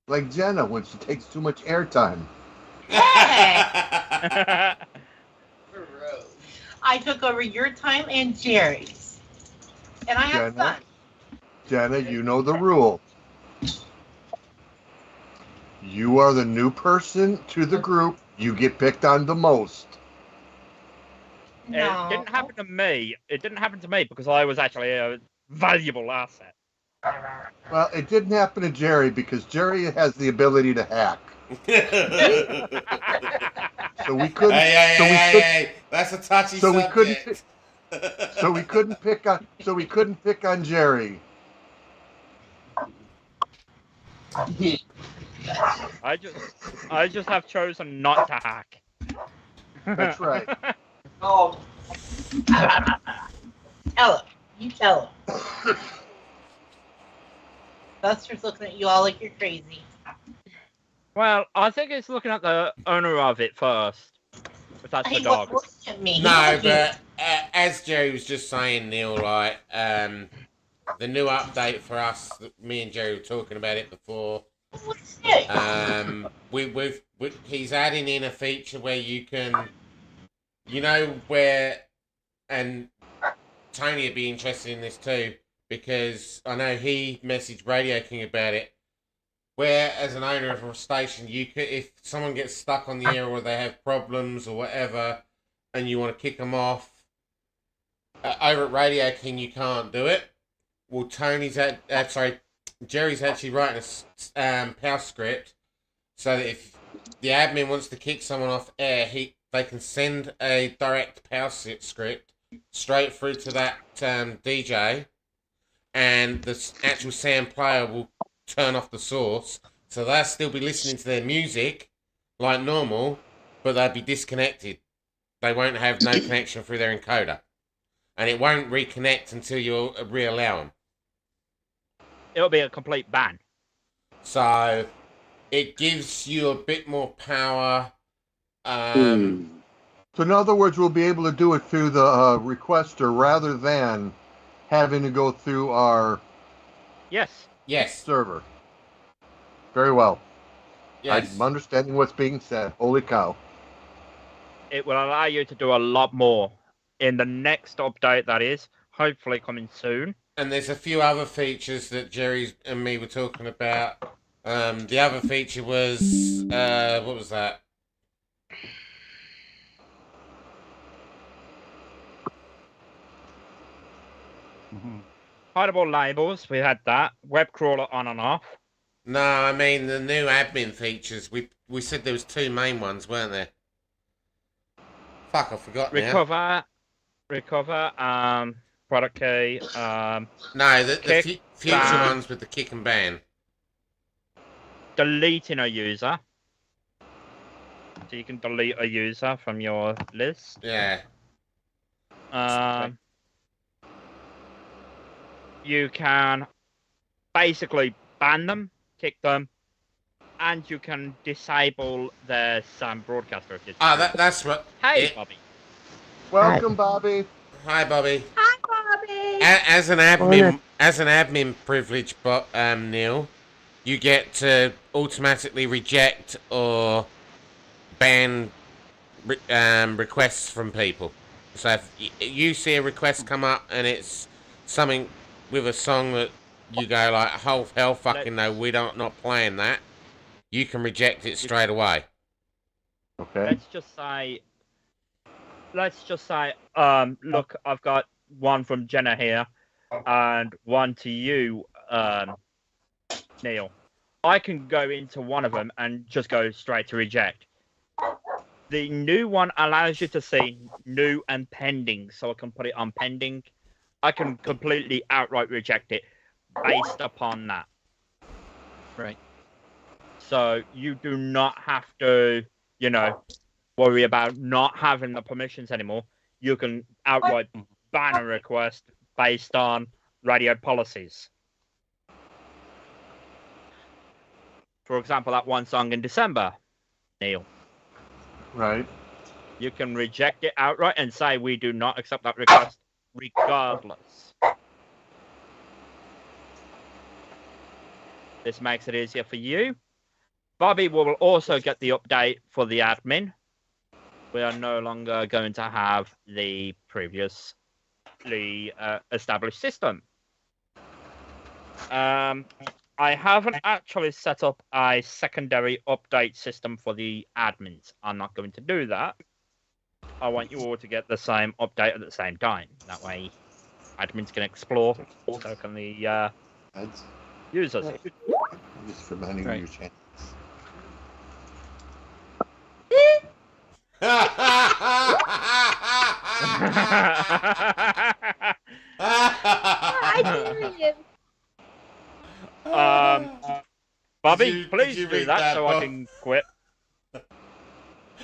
Like Jenna when she takes too much airtime. I took over your time and Jerry's. And I have fun. Jenna, you know the rule. You are the new person to the group. You get picked on the most. No. It didn't happen to me. It didn't happen to me because I was actually a valuable asset. Well, it didn't happen to Jerry because Jerry has the ability to hack. So we couldn't. Hey, that's a touchy So we couldn't. subject. So we couldn't pick on. So we couldn't pick on Jerry. I just have chosen not to hack. That's right. Oh. Tell him. You tell him. Buster's looking at you all like you're crazy. Well, I think it's looking at the owner of it first. But that's the He dog. wasn't looking at me. No, but as Jerry was just saying, Neil, right? The new update for us, me and Jerry were talking about it before. What's it? He's adding in a feature where you can, you know, where, and Tony would be interested in this too, because I know he messaged Radio King about it, where as an owner of a station, you could, if someone gets stuck on the air or they have problems or whatever, and you want to kick them off, over at Radio King you can't do it. Well, Jerry's actually writing a PAL script so that if the admin wants to kick someone off air, they can send a direct PAL script straight through to that DJ, and the actual sound player will turn off the source, so they'll still be listening to their music like normal, but they'll be disconnected. They won't have no connection through their encoder, and it won't reconnect until you reallow them. It'll be a complete ban. So it gives you a bit more power. So in other words, we'll be able to do it through the requester rather than having to go through our Yes. server. Very well. Yes. I'm understanding what's being said. Holy cow. It will allow you to do a lot more in the next update, that is, hopefully coming soon. And there's a few other features that Jerry and me were talking about. The other feature was, what was that? Hideable labels, we had that. Web crawler on and off. No, I mean the new admin features. We said there was two main ones, weren't there? Fuck, I forgot now. Recover, product key, No, the future ones with the kick and ban. Deleting a user. So you can delete a user from your list. Yeah. You can basically ban them, kick them, and you can disable their broadcaster. That's what. Hey, Bobby. Welcome, Bobby. Hi, Bobby. Hi, Bobby. As an admin privilege, Neil, you get to automatically reject or ban requests from people. So if you see a request come up and it's something with a song that you go like, oh hell fucking no, we're not playing that, you can reject it straight away. Okay. Let's just say, look, I've got one from Jenna here, and one to you, Neil. I can go into one of them and just go straight to reject. The new one allows you to see new and pending, so I can put it on pending. I can completely outright reject it based upon that. Right. So you do not have to, worry about not having the permissions anymore. You can outright ban a request based on radio policies. For example, that one song in December, Neil. Right. You can reject it outright and say we do not accept that request regardless. This makes it easier for you. Bobby will also get the update for the admin. We are no longer going to have the previously established system. I haven't actually set up a secondary update system for the admins. I'm not going to do that. I want you all to get the same update at the same time. That way, admins can explore, so can the users. Just for managing your channels. I dare you. Bobby, Did please you do read that so I Bob? can quit.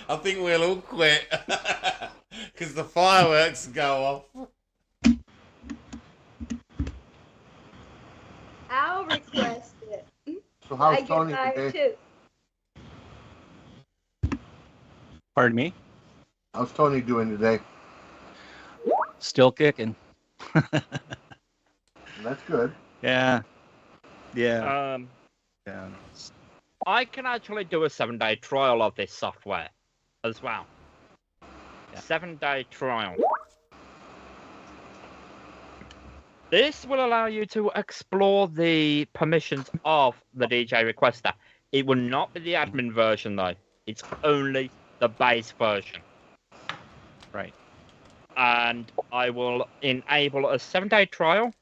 I think we'll all quit because the fireworks go off. I'll request it. So I how's get Tony mine today? too. Pardon me? How's Tony doing today? Still kicking. That's good. Yeah. I can actually do a 7-day trial of this software as well. Yeah. 7-day trial. This will allow you to explore the permissions of the DJ requester. It will not be the admin version though. It's only the base version. Right. And I will enable a 7-day trial.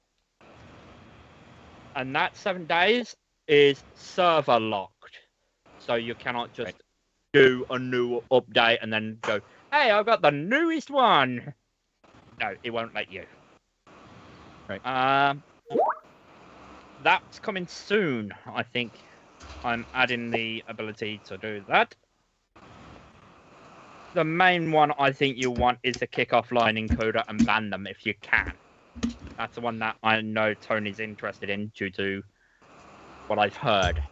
And that 7 days is server locked. So you cannot just do a new update and then go, hey, I've got the newest one. No, it won't let you. Right. That's coming soon, I think. I'm adding the ability to do that. The main one I think you want is the kick offline encoder and ban them if you can. That's the one that I know Tony's interested in due to what I've heard.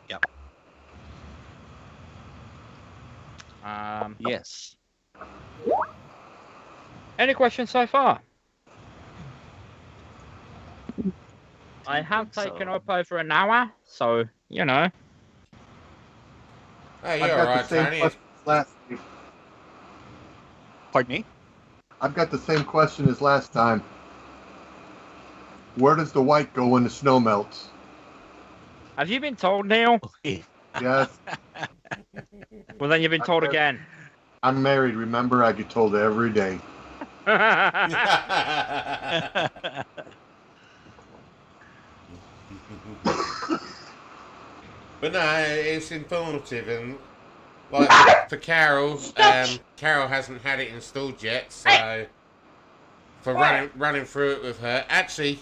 Yep. Yes. Any questions so far? I have taken up over an hour, so, you know. Hey, I've you're got alright, the same Tony. question as last week. Pardon me? I've got the same question as last time. Where does the white go when the snow melts? Have you been told, Neil? Yes, Well, then you've been told again. I'm married. Remember, I get told every day. But no, it's informative, and like for Carol, Carol hasn't had it installed yet, so for running through it with her, actually,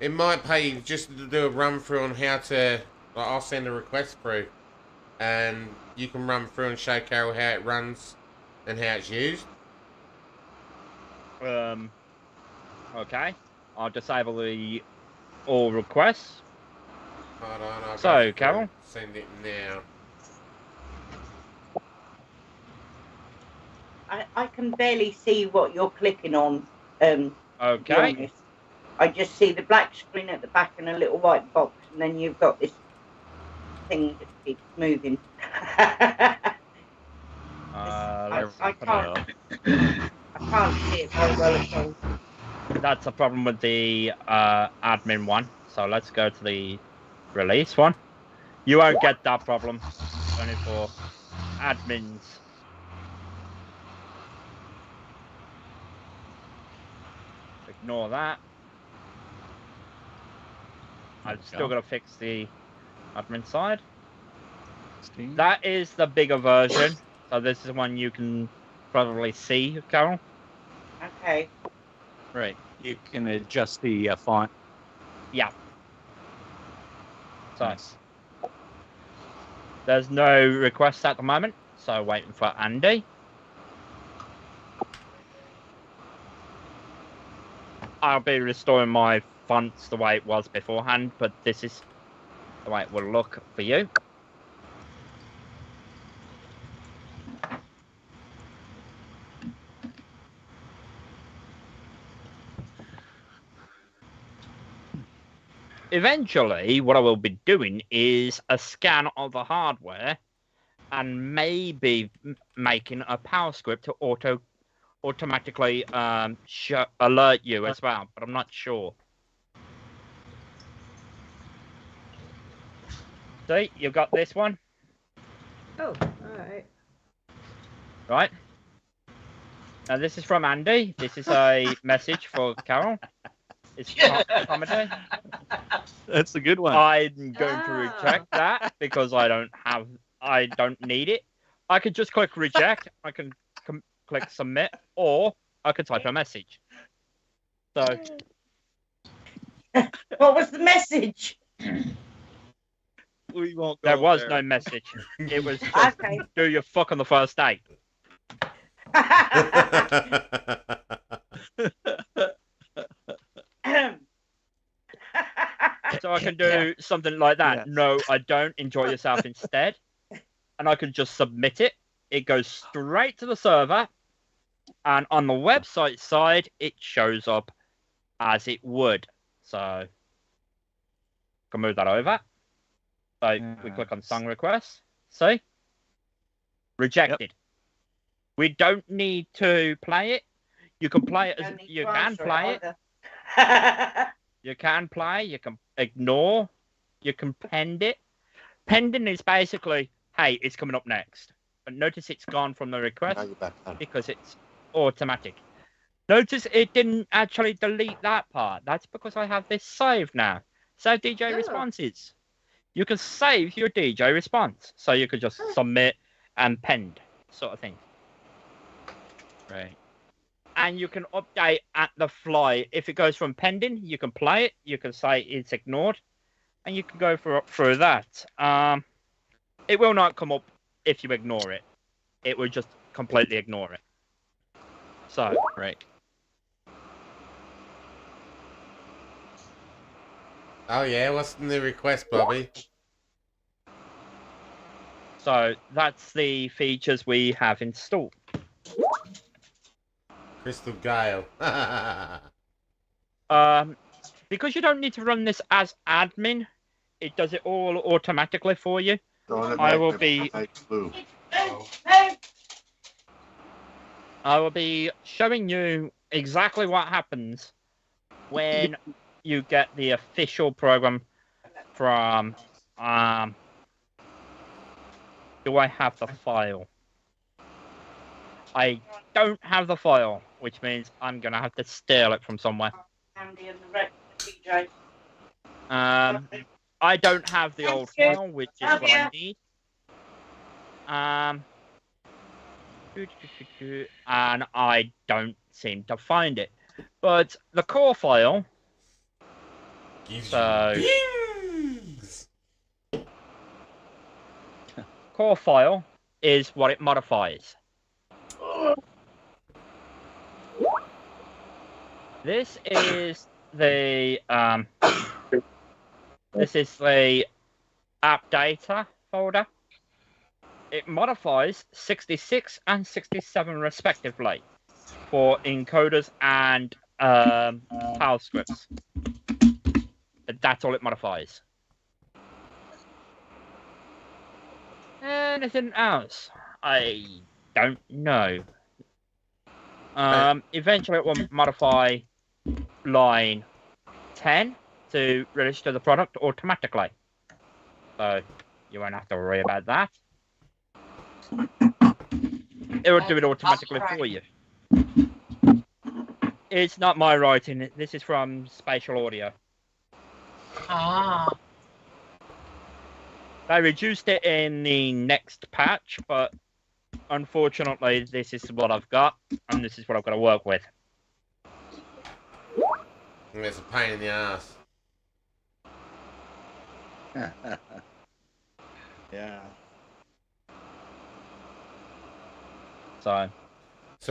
it might pay you just to do a run through on how to. Like, I'll send a request through, and you can run through and show Carol how it runs and how it's used. Okay. I'll disable the all requests. Hold on, I'll So, go Carol? send it now. I can barely see what you're clicking on. To be Okay. honest. I just see the black screen at the back and a little white box, and then you've got this thing that keeps moving. I can't see it very well at all. That's a problem with the admin one. So let's go to the release one. You won't get that problem. Only for admins. Ignore that. I've still got to fix the admin side. That is the bigger version. So this is one you can probably see, Carol. Okay. Right. You can adjust the font. Yeah. So Nice. there's no requests at the moment. So waiting for Andy. I'll be restoring my fonts the way it was beforehand, but this is the way it will look for you. Eventually, what I will be doing is a scan of the hardware and maybe making a power script to automatically alert you as well, but I'm not sure. See, you've got this one. Oh, alright. Right. Now this is from Andy. This is a message for Carol. It's comedy. That's a good one. I'm going to reject that because I don't need it. I could just click reject. I can click submit, or I could type a message. So What was the message? We won't go there was there. no message. It was just Okay. do your fuck on the first date. So I can do something like that. Yes. No, I don't. Enjoy yourself instead. And I can just submit it. It goes straight to the server. And on the website side, it shows up as it would. So I can move that over. So we click on song requests. See? Rejected. Yep. We don't need to play it. You can play it as you can play it. You can play, you can ignore, you can pend it. Pending is basically, hey, it's coming up next. But notice it's gone from the request Now you're back on. because it's automatic. Notice it didn't actually delete that part. That's because I have this saved now. Save DJ Oh. responses. You can save your DJ response. So you could just submit and pend sort of thing. Right. And you can update at the fly. If it goes from pending, you can play it. You can say it's ignored, and you can go through that. It will not come up if you ignore it. It will just completely ignore it. So, Right. Oh yeah, what's the new request, Bobby? so that's the features we have installed. Crystal Gale. Because you don't need to run this as admin, it does it all automatically for you. Throwing it I back will to be- nice blue. I will be showing you exactly what happens when you get the official program from. Do I have the file? I don't have the file, which means I'm gonna have to steal it from somewhere. Andy and the rest of the DJs. I don't have the old Thank you. file, which is Love what I ya. need. And I don't seem to find it. But the core file, Gives So- you wings. core file is what it modifies. This is the app data folder. It modifies 66 and 67 respectively for encoders and PAL scripts. That's all it modifies. Anything else? I don't know. Eventually it will modify line 10 to register the product automatically. So you won't have to worry about that. It will do it automatically for you. It's not my writing. This is from Spatial Audio. Ah. They reduced it in the next patch, but unfortunately, this is what I've got, and this is what I've got to work with. It's a pain in the ass. Yeah. So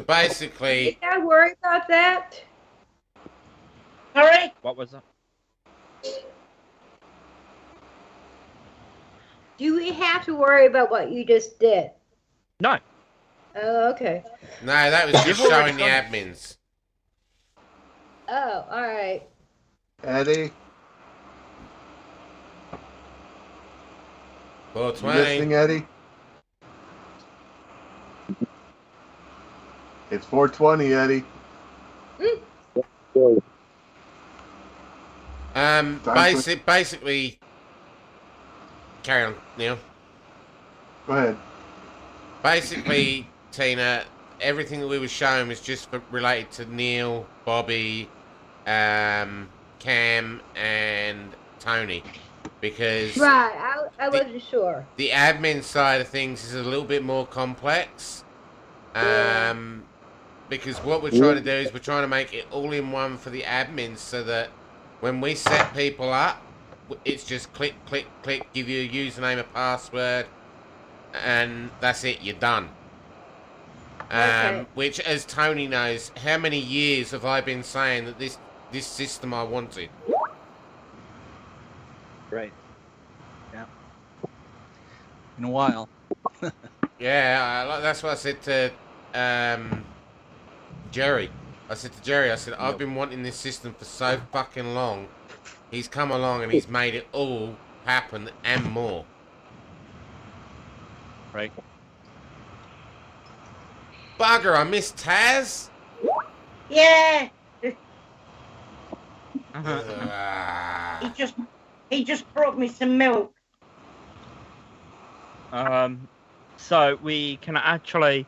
basically, Did I worry about that? Sorry? What was that? Do we have to worry about what you just did? No. Oh, okay. no, that was just You've already showing the admins. Oh, all right. Eddie, you 420. listening, Eddie? It's 420, Eddie. So, Basically, carry on, Neil. Go ahead. Basically, Tina, everything that we were showing was just related to Neil, Bobby, Cam, and Tony, because Right, I wasn't sure. the admin side of things is a little bit more complex. Because what we're trying to do is we're trying to make it all in one for the admins so that when we set people up, it's just click, click, click, give you a username, a password, and that's it, you're done. Okay. Which, as Tony knows, how many years have I been saying that this system I wanted? Right. Yeah. In a while. Yeah, that's what I said to Jerry. I said, I've been wanting this system for so fucking long. He's come along and he's made it all happen and more. Right. Bugger, I miss Taz. Yeah. Ah. He just brought me some milk. So we can actually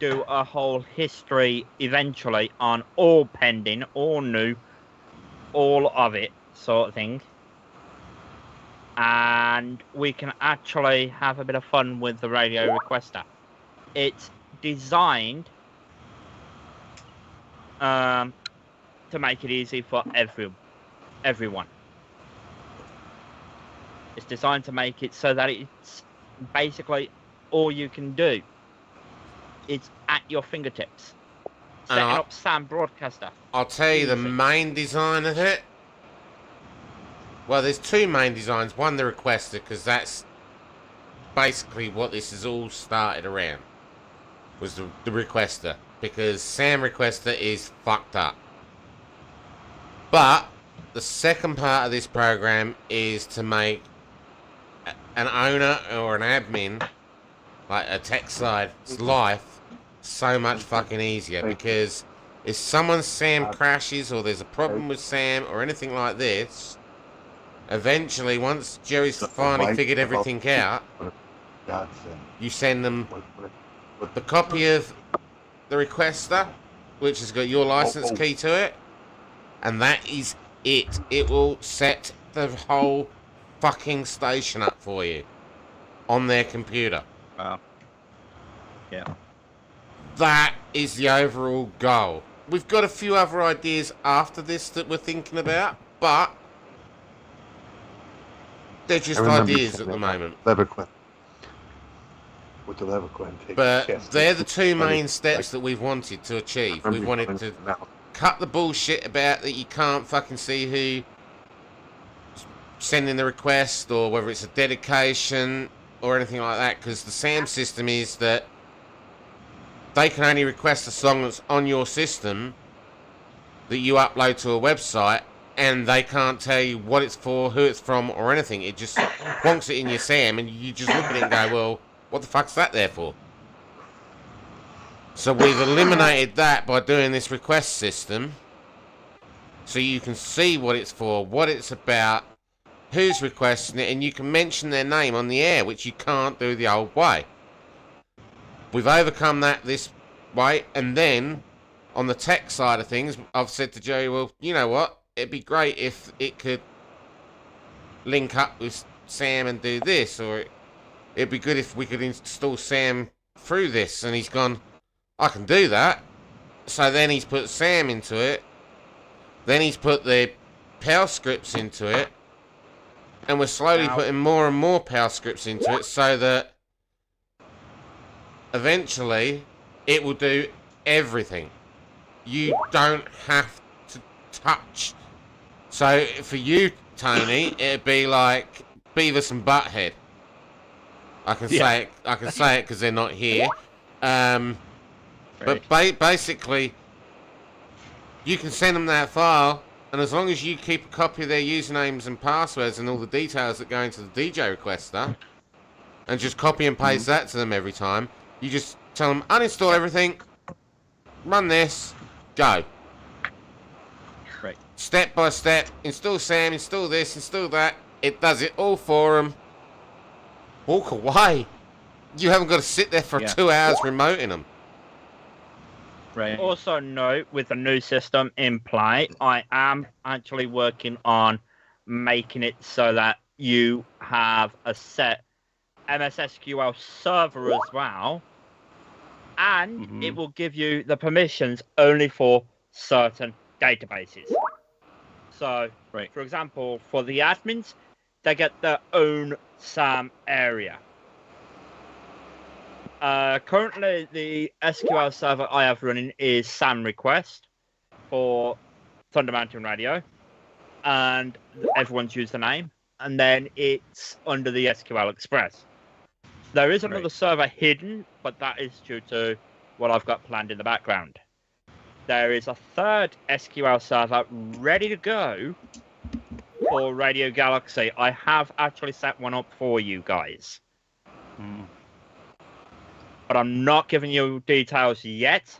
do a whole history eventually on all pending, all new, all of it sort of thing. And we can actually have a bit of fun with the radio requester. It's designed to make it easy for everyone. It's designed to make it so that it's basically all you can do. It's at your fingertips. Setting up Sam Broadcaster. I'll tell you the main design of it. Well, there's two main designs. One, the requester, because that's basically what this is all started around. Was the requester. Because Sam Requester is fucked up. But the second part of this program is to make an owner or an admin, like a tech side's life, so much fucking easier. Because if someone's Sam crashes or there's a problem with Sam or anything like this, eventually, once Jerry's finally figured everything out, you send them the copy of the requester, which has got your license key to it, and that is it. It will set the whole fucking station up for you on their computer. Wow. Yeah. That is the overall goal. We've got a few other ideas after this that we're thinking about, but they're just ideas at the moment. But they're the two main steps that we've wanted to achieve. We've wanted to cut the bullshit about that you can't fucking see who sending the request or whether it's a dedication or anything like that, because the SAM system is that they can only request a song that's on your system that you upload to a website, and they can't tell you what it's for, who it's from, or anything. It just plonks it in your SAM, and you just look at it and go, well, what the fuck's that there for? So we've eliminated that by doing this request system, so you can see what it's for, what it's about, who's requesting it, and you can mention their name on the air, which you can't do the old way. We've overcome that this way, and then on the tech side of things, I've said to Jerry, well, you know what? It'd be great if it could link up with Sam and do this, or it'd be good if we could install Sam through this. And he's gone, I can do that. So then he's put Sam into it. Then he's put the PAL scripts into it. And we're slowly putting more and more PAL scripts into it so that eventually it will do everything. You don't have to touch. So for you, Tony, it'd be like Beavis and Butthead. I can say it. I can say it because they're not here. But basically, you can send them that file, and as long as you keep a copy of their usernames and passwords and all the details that go into the DJ requester, and just copy and paste that to them every time, you just tell them uninstall everything, run this, go. Right. Step by step, install Sam, install this, install that. It does it all for them. Walk away. You haven't got to sit there for 2 hours remoting them. Right. Also note, with the new system in play, I am actually working on making it so that you have a set MS SQL server as well, and it will give you the permissions only for certain databases. So, for example, for the admins, they get their own SAM area. Currently, the SQL server I have running is SAM request for Thunder Mountain Radio, and everyone's username, and then it's under the SQL Express. There is another server hidden, but that is due to what I've got planned in the background. There is a third SQL server ready to go for Radio Galaxy. I have actually set one up for you guys. But I'm not giving you details yet,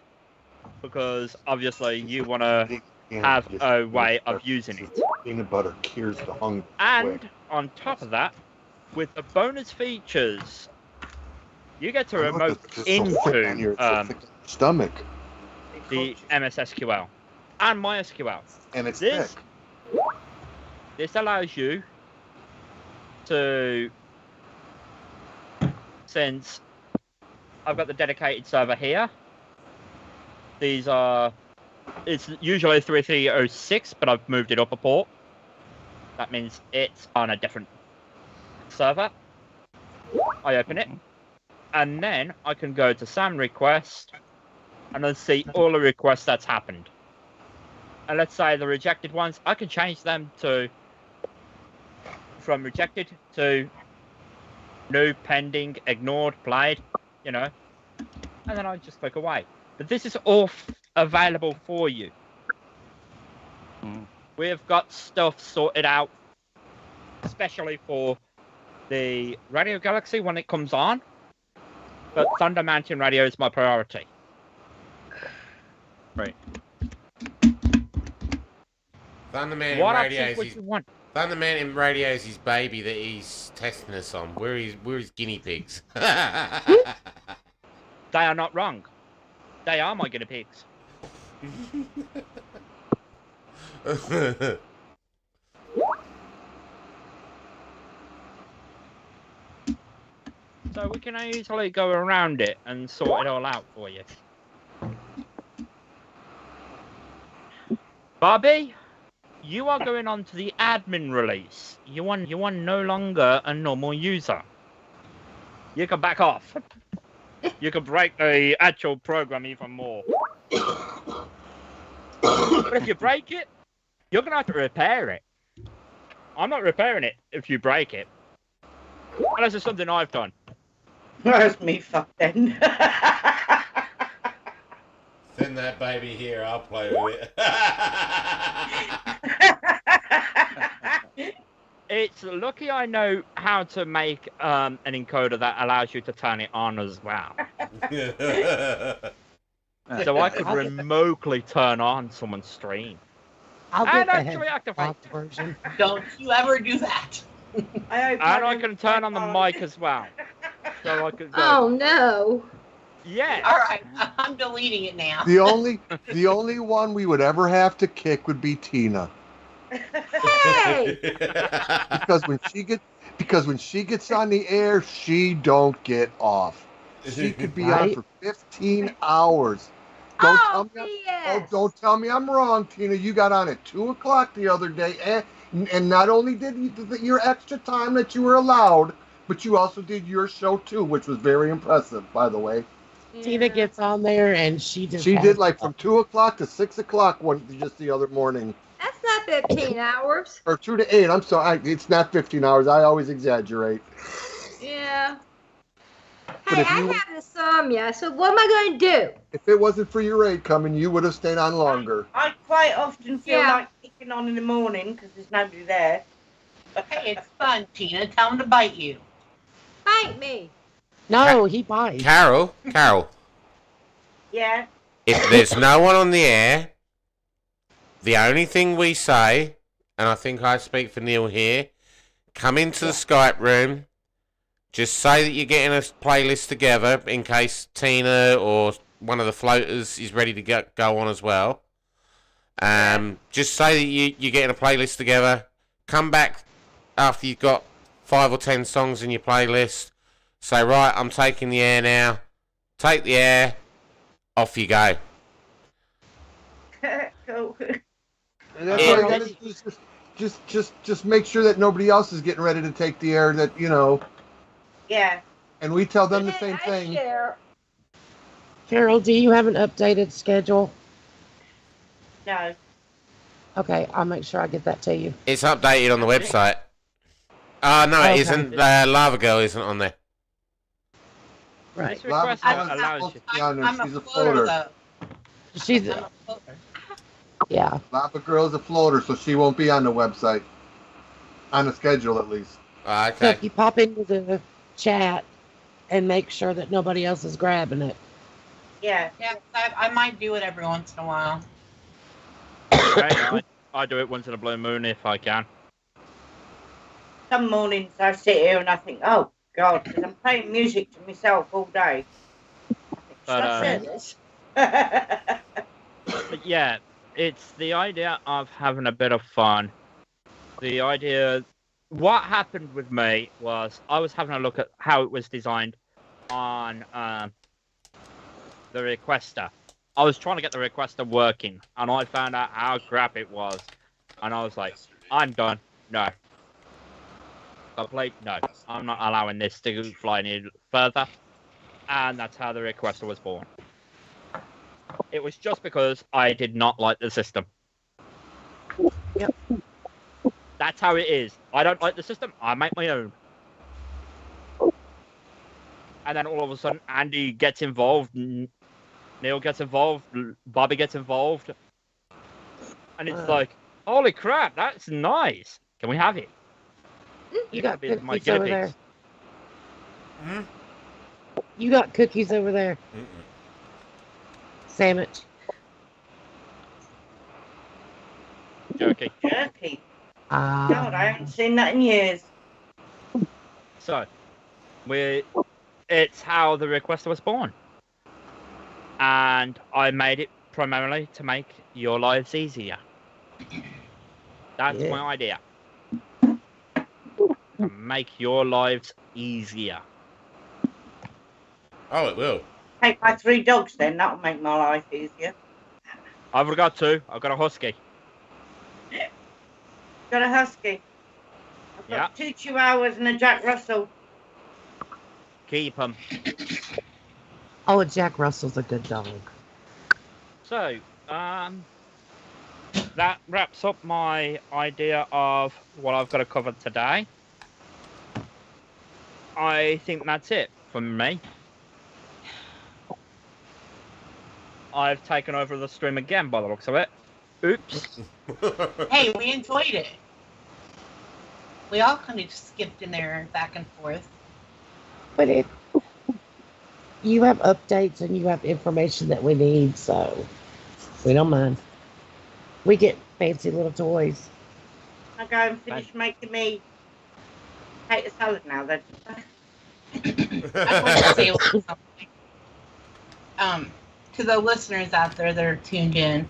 because obviously you want to have a way of using it. Peanut butter cures the hunger. And on top of that, with the bonus features, you get to remote into stomach. the MSSQL and MySQL. And it's this allows you to, since I've got the dedicated server here, these are, it's usually 3306, but I've moved it up a port. That means it's on a different server. I open it, and then I can go to SAM request and then see all the requests that's happened. And let's say the rejected ones, I can change them to from rejected to new, pending, ignored, played, you know, and then I just click away. But this is all available for you. We've got stuff sorted out, especially for the Radio Galaxy when it comes on, but Thunder Mountain Radio is my priority. Right. Thunder Mountain What Radio options would you want? Thunder Mountain Radio is his baby that he's testing us on. We're his guinea pigs. They are not wrong. They are my guinea pigs. So we can easily go around it and sort it all out for you. Bobby, you are going on to the admin release. You are no longer a normal user. You can back off. You can break the actual program even more. But if you break it, you're going to have to repair it. I'm not repairing it if you break it. Unless it's something I've done. Where's me fucked then? Send that baby here, I'll play with it. It's lucky I know how to make an encoder that allows you to turn it on as well. So I could remotely turn on someone's stream. I'll And get the actually activate. version. Don't you ever do that. And I can turn on the mic as well. So I could go. Oh no. Yeah. All right, I'm deleting it now. The only one we would ever have to kick would be Tina. Hey! Because when she gets on the air, she don't get off. She could be on for 15 hours. Don't tell me I'm wrong, Tina. You got on at 2:00 the other day, and not only did you your extra time that you were allowed, but you also did your show too, which was very impressive, by the way. Tina gets on there and she just did like from 2:00 to 6:00 just the other morning. That's not 15 hours. Or 2 to 8. I'm sorry, it's not 15 hours. I always exaggerate. Yeah. But Hey, if I you- have insomnia, so what am I going to do? If it wasn't for your aid coming, you would have stayed on longer. I quite often feel Yeah. like kicking on in the morning because there's nobody there. Hey, it's fun, Tina. Tell him to bite you. Bite me. No, he bites. Carol, Yeah. if there's no one on the air, the only thing we say, and I think I speak for Neil here, come into the Skype room, just say that you're getting a playlist together in case Tina or one of the floaters is ready to go on as well. Just say that you're getting a playlist together. Come back after you've got 5 or 10 songs in your playlist. Say, right, I'm taking the air now. Take the air. off you go. Cool. And that's all you got to do is just make sure that nobody else is getting ready to take the air. That Yeah. And we tell them the same thing. Carol, do you have an updated schedule? No. Okay, I'll make sure I get that to you. It's updated on the website. No, it isn't. Lava Girl isn't on there. Right. This request allows you. I'm She's a a floater, floater. though. She's I'm a floater. yeah. Lava Girl's a floater, so she won't be on the website. On the schedule, at least. So Okay. if you pop into the chat and make sure that nobody else is grabbing it. Yeah. Yeah, I might do it every once in a while. Okay, I do it once in a blue moon if I can. Some mornings I sit here and I think, oh God, because I'm playing music to myself all day. But, I think, should But yeah, it's the idea of having a bit of fun. The idea, what happened with me was I was having a look at how it was designed on the requester. I was trying to get the requester working, and I found out how crap it was. And I was like, I'm done. No. Complete no. I'm not allowing this to fly any further. And that's how the requester was born. It was just because I did not like the system. Yep. That's how it is. I don't like the system. I make my own. And then all of a sudden, Andy gets involved. Neil gets involved. Bobby gets involved. And it's like, holy crap, that's nice. Can we have it? You got could be my cookies guinea over there. pigs. Hmm? You got cookies over there. Sandwich. Jerky. Jerky. God, I haven't seen that in years. So, it's how the requester was born. And I made it primarily to make your lives easier. That's Yeah. my idea. To make your lives easier. Oh, it will. Take my 3 dogs then, that'll make my life easier. I've got 2. I've got a husky. Got a husky. I've got 2 Chihuahuas and a Jack Russell. Keep them. Oh, Jack Russell's a good dog. So, that wraps up my idea of what I've got to cover today. I think that's it from me. I've taken over the stream again by the looks of it. Oops. Hey, we enjoyed it. We all kind of skipped in there back and forth. But you have updates and you have information that we need, so we don't mind. We get fancy little toys. I'll go and finish making me potato salad now then. I want to say something. To the listeners out there that are tuned in,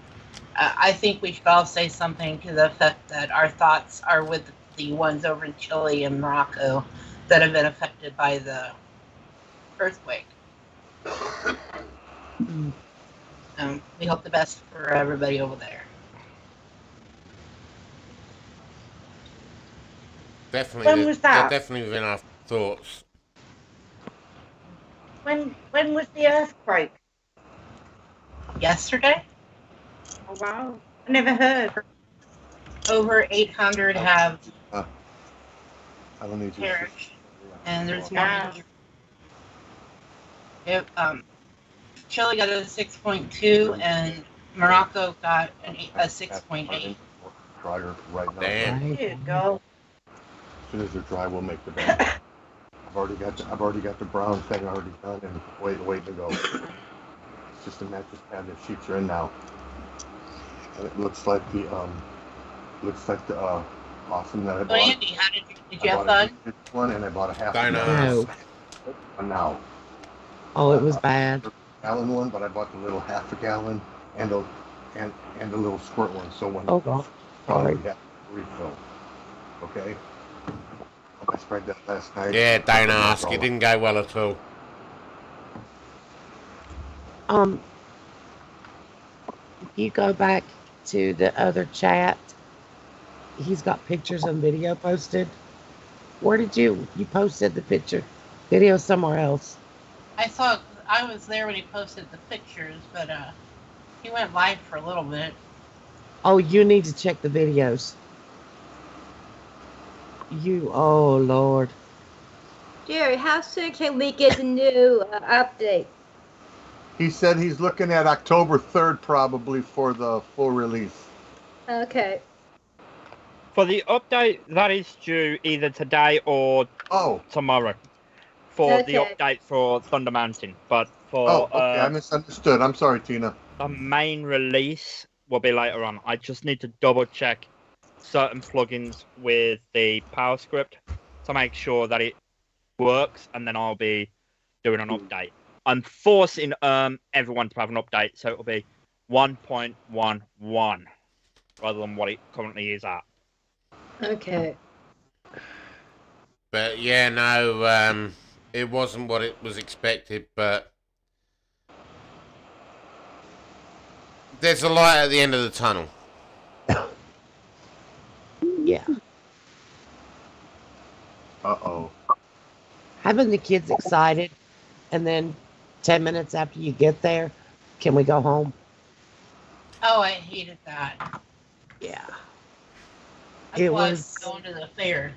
I think we should all say something to the effect that our thoughts are with the ones over in Chile and Morocco that have been affected by the earthquake. We hope the best for everybody over there. Definitely. When was that? They're definitely within our thoughts. When was the earthquake? Yesterday, Oh wow. I never heard. over 800 have I don't need you. perished, and there's more. Wow. Chile got a 6.2, and Morocco got a 6.8. Dryer right now. Damn. There you go. As soon as they're dry, we'll make the bed. I've already got the brown thing already done and waiting to go. It's just a mattress pad. The sheets are in now, and it looks like the awesome that I So bought. Andy, how did you I have bought fun? a one and I bought a half Dino. one now. Oh, it was bad. Gallon one, but I bought the little half a gallon and the little squirt one. So when Oh, God. probably Sorry. have refill. Okay. I sprayed that last night. Yeah, don't ask. It didn't go well at all. You go back to the other chat. He's got pictures and video posted. Where did you posted the picture? Video somewhere else. I was there when he posted the pictures, but he went live for a little bit. Oh, you need to check the videos. Oh Lord. Jerry, how soon can we get the new update? He said he's looking at October 3rd probably for the full release. Okay. For the update, that is due either today or tomorrow. For the update for Thunder Mountain. But for okay, I misunderstood. I'm sorry, Tina. The main release will be later on. I just need to double check certain plugins with the PowerScript to make sure that it works, and then I'll be doing an update. I'm forcing everyone to have an update, so it'll be 1.11 rather than what it currently is at. Okay. But yeah, no, it wasn't what it was expected, but there's a light at the end of the tunnel. Yeah. Uh-oh. Having the kids excited, and then 10 minutes after you get there, can we go home? Oh, I hated that. Yeah. It was going to the fair.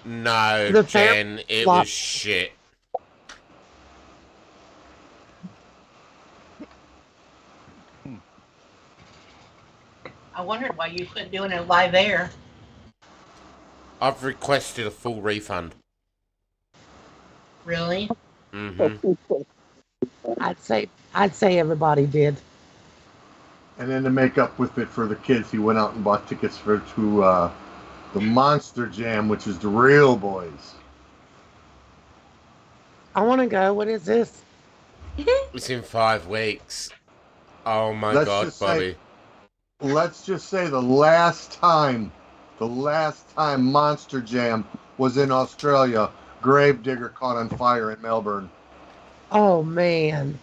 No, The Jen, fair it flop. was shit. I wondered why you couldn't do it in live air. I've requested a full refund. Really? Mm-hmm. I'd say everybody did. And then to make up with it for the kids, he went out and bought tickets to the Monster Jam, which is the real boys. I want to go. What is this? It's in 5 weeks. Oh my God, Bobby. Let's just say the last time Monster Jam was in Australia, Gravedigger caught on fire in Melbourne. Oh man!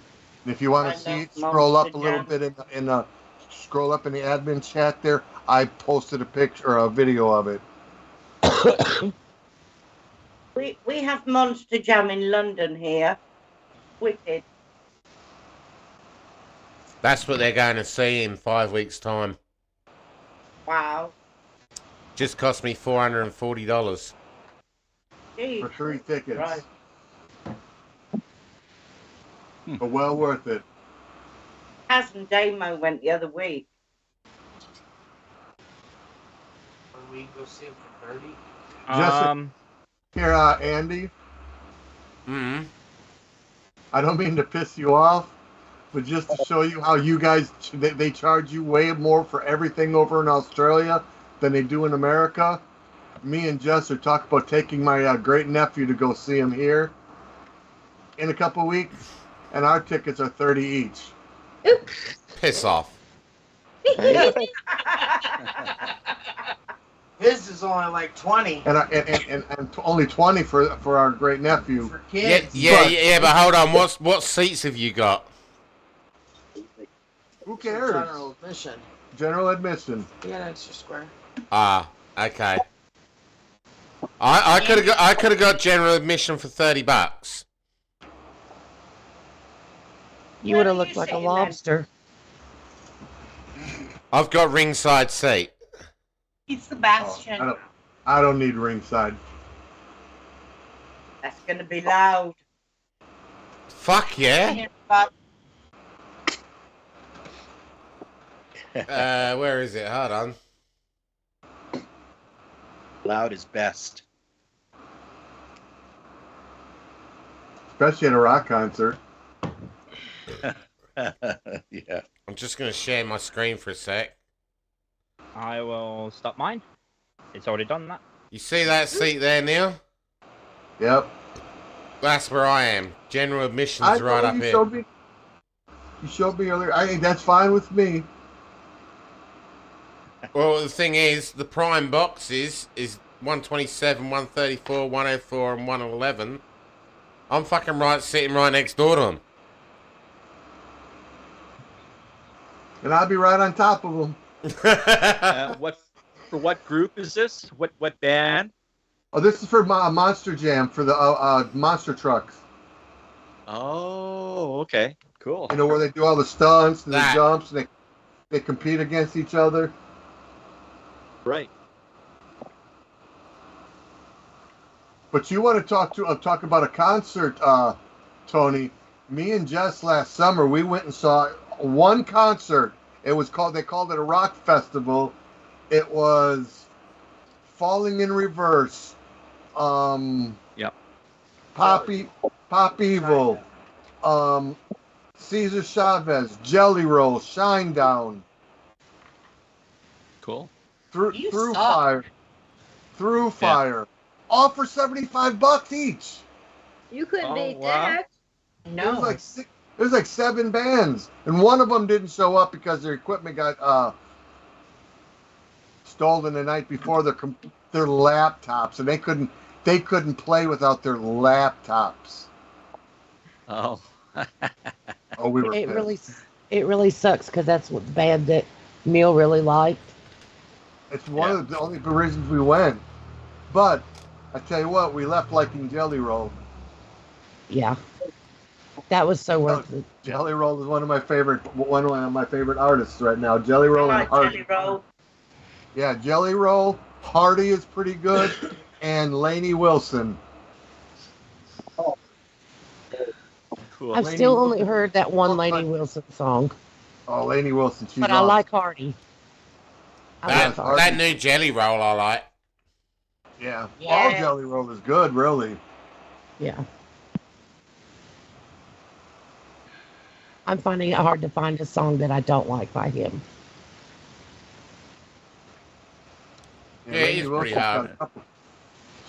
And if you want to see it, scroll up a little bit scroll up in the admin chat there. I posted a picture or a video of it. We have Monster Jam in London here. Wicked. That's what they're going to see in 5 weeks' time. Wow. Just cost me $440. Jeez. For 3 tickets. Right. But well worth it. Kaz and Damo went the other week. Or we go see him for 30? Here, Andy. Mm-hmm. I don't mean to piss you off, but just to show you how you guys, they charge you way more for everything over in Australia than they do in America. Me and Jess are talking about taking my great nephew to go see him here in a couple weeks, and our tickets are $30 each. Piss off. His is only like 20. And only 20 for our great nephew. For kids. Yeah, but hold on. What seats have you got? Who cares? General admission. General admission. You got an extra square. Ah, okay. I could have got general admission for $30. You would have looked like a lobster. I've got ringside seat. He's Sebastian. I don't need ringside. That's going to be loud. Fuck yeah. Where is it? Hold on. Loud is best. Especially at a rock concert. Yeah. I'm just going to share my screen for a sec. I will stop mine. It's already done that. You see that seat there, Neil? Yep. That's where I am. General admission's right up here. You showed me earlier. I think that's fine with me. Well, the thing is, the prime boxes is 127, 134, 104, and 111. I'm fucking sitting right next door to them. and I'll be right on top of them. What group is this? What band? Oh, this is for Monster Jam for the monster trucks. Oh, okay, cool. You know where they do all the stunts and the That- jumps, and they compete against each other. Right. But you want to talk about a concert, Tony? Me and Jess last summer we went and saw one concert. They called it a rock festival. It was Falling in Reverse. Yep. Pop Evil. Cesar Chavez, Jelly Roll, Shinedown. Cool. Through suck. Fire. All for $75 each. You couldn't beat wow. that. No. There's like 7 bands, and one of them didn't show up because their equipment got stolen the night before. Their laptops, and they couldn't play without their laptops. Oh. Oh, we were. It really sucks because that's what the band that Neil really liked. It's one of the only reasons we went. But I tell you what, we left liking Jelly Roll. Yeah, that was so worth it. Jelly Roll is one of my favorite artists right now. Jelly Roll and Hardy. Jelly Roll. Yeah, Jelly Roll. Hardy is pretty good, and Lainey Wilson. Cool. I've still only heard that one Lainey Wilson song. Oh, Lainey Wilson, she's but awesome. I like Hardy. That new Jelly Roll I like. Yeah. Yeah. All Jelly Roll is good, really. Yeah. I'm finding it hard to find a song that I don't like by him. Yeah, Lainey it's Wilson's pretty hard.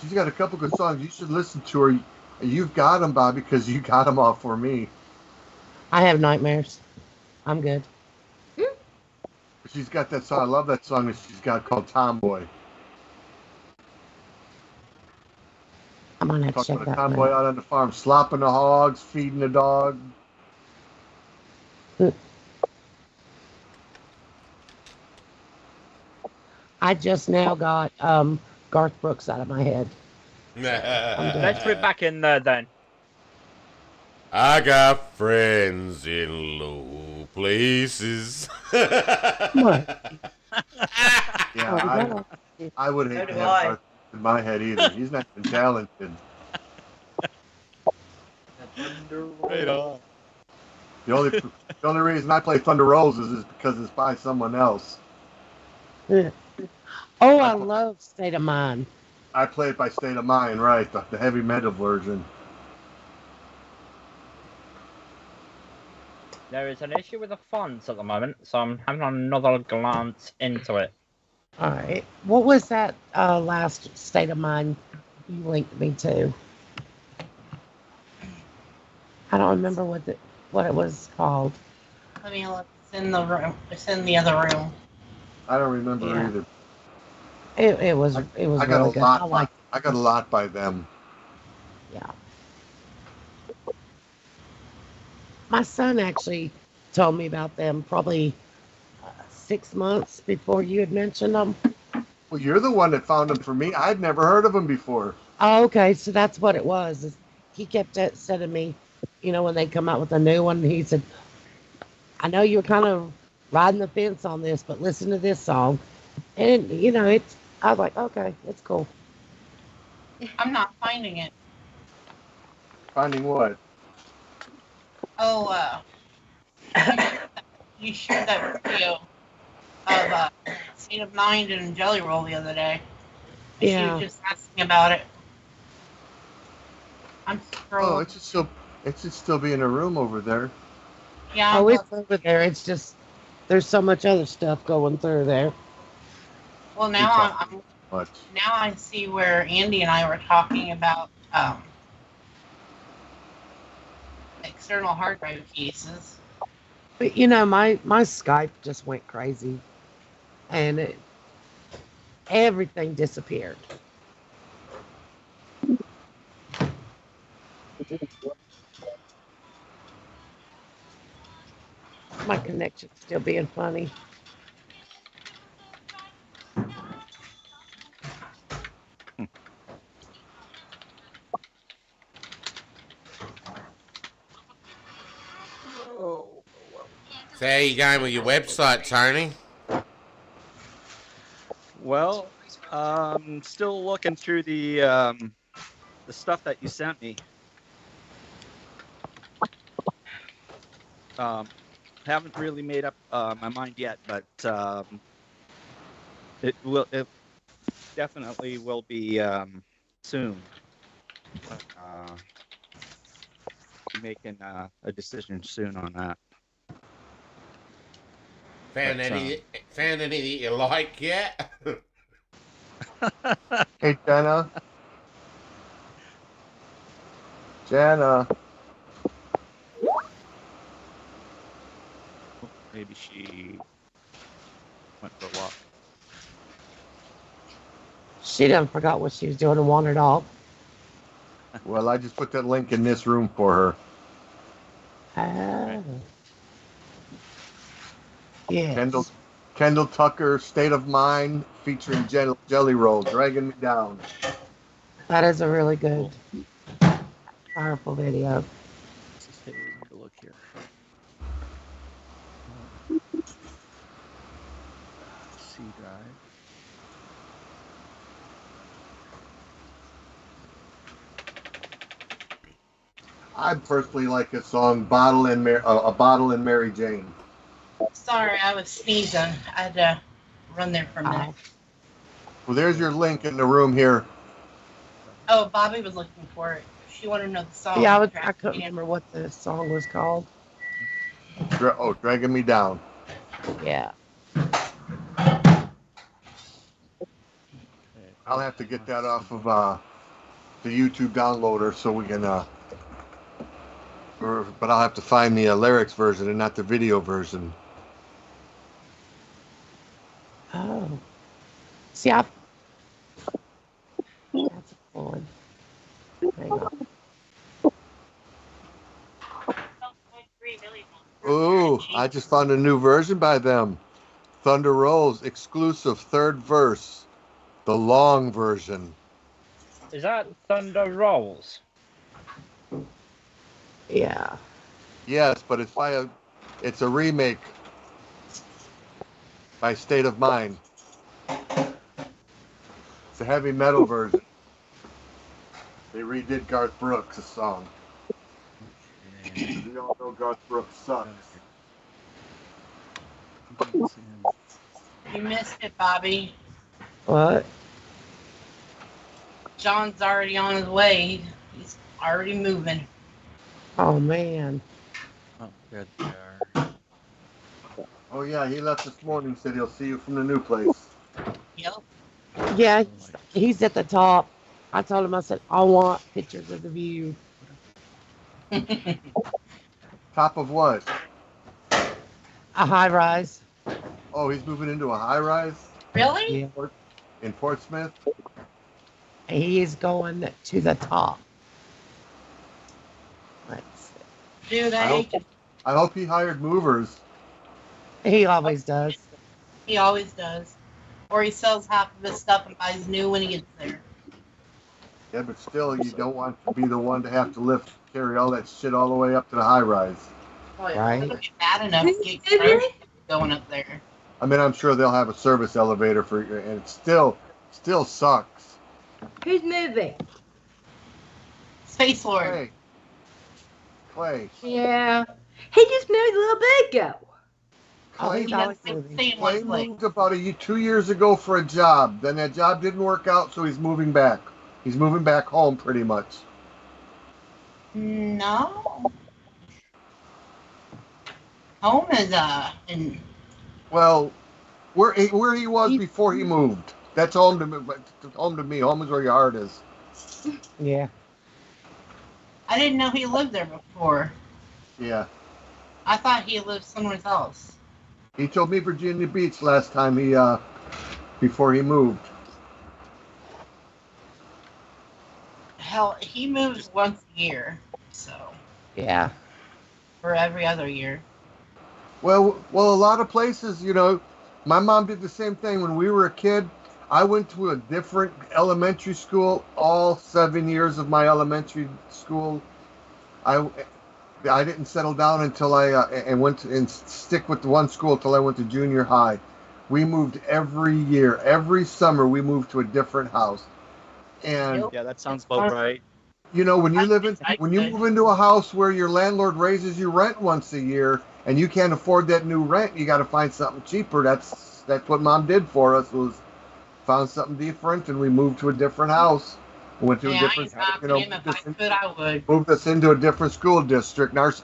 She's got a couple good songs. You should listen to her. You've got them, Bob, because you got them all for me. I have nightmares. I'm good. She's got that song. I love that song that she's got called Tomboy. I'm gonna have to Talking check about a that tomboy one. out on the farm, slopping the hogs, feeding the dog. I just now got Garth Brooks out of my head. Let's put it back in there then. I got friends in low places. What? Yeah, I would hate So to do have I. Garth in my head either. He's not even talented. Right on. The only reason I play Thunder Roses is because it's by someone else. Oh, I love State of Mind. I play it by State of Mind, right? The heavy metal version. There is an issue with the fonts at the moment, so I'm having another glance into it. All right. What was that last State of Mind you linked me to? I don't remember what it was called. Let me look. It's in the room. It's in the other room. I don't remember Yeah. either. It was I got really a good. lot. I like I got a lot by them. Yeah. My son actually told me about them probably 6 months before you had mentioned them. Well, you're the one that found them for me. I'd never heard of them before. Oh, okay. So that's what it was. He kept sending me, when they come out with a new one, he said, I know you're kind of riding the fence on this, but listen to this song. And, I was like, okay, it's cool. I'm not finding it. Finding what? Oh, you shared that video of State of Mind and Jelly Roll the other day. And Yeah. She was just asking about it. I'm scrolling. Oh, it should still be in a room over there. Yeah. Oh, but- it's over there. It's just, there's so much other stuff going through there. well, We now talked I'm much. now I see where Andy and I were talking about external hard drive cases. But, my Skype just went crazy. And everything disappeared. My connection's still being funny. So how you going with your website, Tony? Well, still looking through the stuff that you sent me. Haven't really made up my mind yet, but it definitely will be soon. Making a decision soon on that. Found any that you like yet? Hey, Jenna. Jenna. Maybe she went for a walk. She done forgot what she was doing and wandered off. Well, I just put that link in this room for her. Yeah. Kendall Tucker, State of Mind, featuring Jelly Roll, Dragging Me Down. That is a really good, powerful video. Let's just take a look here. C drive. I personally like his song "A Bottle and Mary Jane." Sorry, I was sneezing. I had to run there for a minute. Well, there's your link in the room here. Oh, Bobby was looking for it. She wanted to know the song. Yeah, I couldn't remember what the song was called. Dragging Me Down. Yeah. I'll have to get that off of the YouTube downloader so we can. But I'll have to find the lyrics version and not the video version. Oh. See, that's a cool one. Hang on. Ooh, I just found a new version by them. Thunder Rolls exclusive third verse, the long version. Is that Thunder Rolls? Yeah. Yes, but it's a remake by State of Mind. It's a heavy metal version. They redid Garth Brooks' song. We all know Garth Brooks sucks. You missed it, Bobby. What? John's already on his way. He's already moving. Oh, man. Oh, good. There. Oh yeah, he left this morning. Said he'll see you from the new place. Yep. Yeah, he's at the top. I told him, I said, I want pictures of the view. Top of what? A high rise. Oh, he's moving into a high rise? Really? Yeah. In Portsmouth? He is going to the top. Let's see. Dude, I hope he hired movers. He always does. He always does. Or he sells half of his stuff and buys new when he gets there. Yeah, but still, you don't want to be the one to have to carry all that shit all the way up to the high rise. Oh, yeah. Right. It'll be bad enough to get groceries going up there. I mean, I'm sure they'll have a service elevator for you, and it still sucks. Who's moving? Space Lord. Clay. Yeah. He just moved a little bit ago. Clay, He has to stay in Clay one place. moved about 2 years ago for a job. Then that job didn't work out, so he's moving back. He's moving back home, pretty much. No. Home is in. Well, where he was before he moved. That's home to me. Home to me. Home is where your heart is. Yeah. I didn't know he lived there before. Yeah. I thought he lived somewhere else. He told me Virginia Beach last time before he moved. Hell, he moves once a year, so. Yeah. Or every other year. Well, a lot of places, my mom did the same thing when we were a kid. I went to a different elementary school all 7 years of my elementary school. I didn't settle down until I and went to, and stick with the one school till I went to junior high. We moved every year, every summer. We moved to a different house, and Yeah, that sounds about right. when you move into a house where your landlord raises you rent once a year, and you can't afford that new rent, you got to find something cheaper. That's what Mom did for us, was found something different, and we moved to a different house. We went to a different, I would. moved us into a different school district. And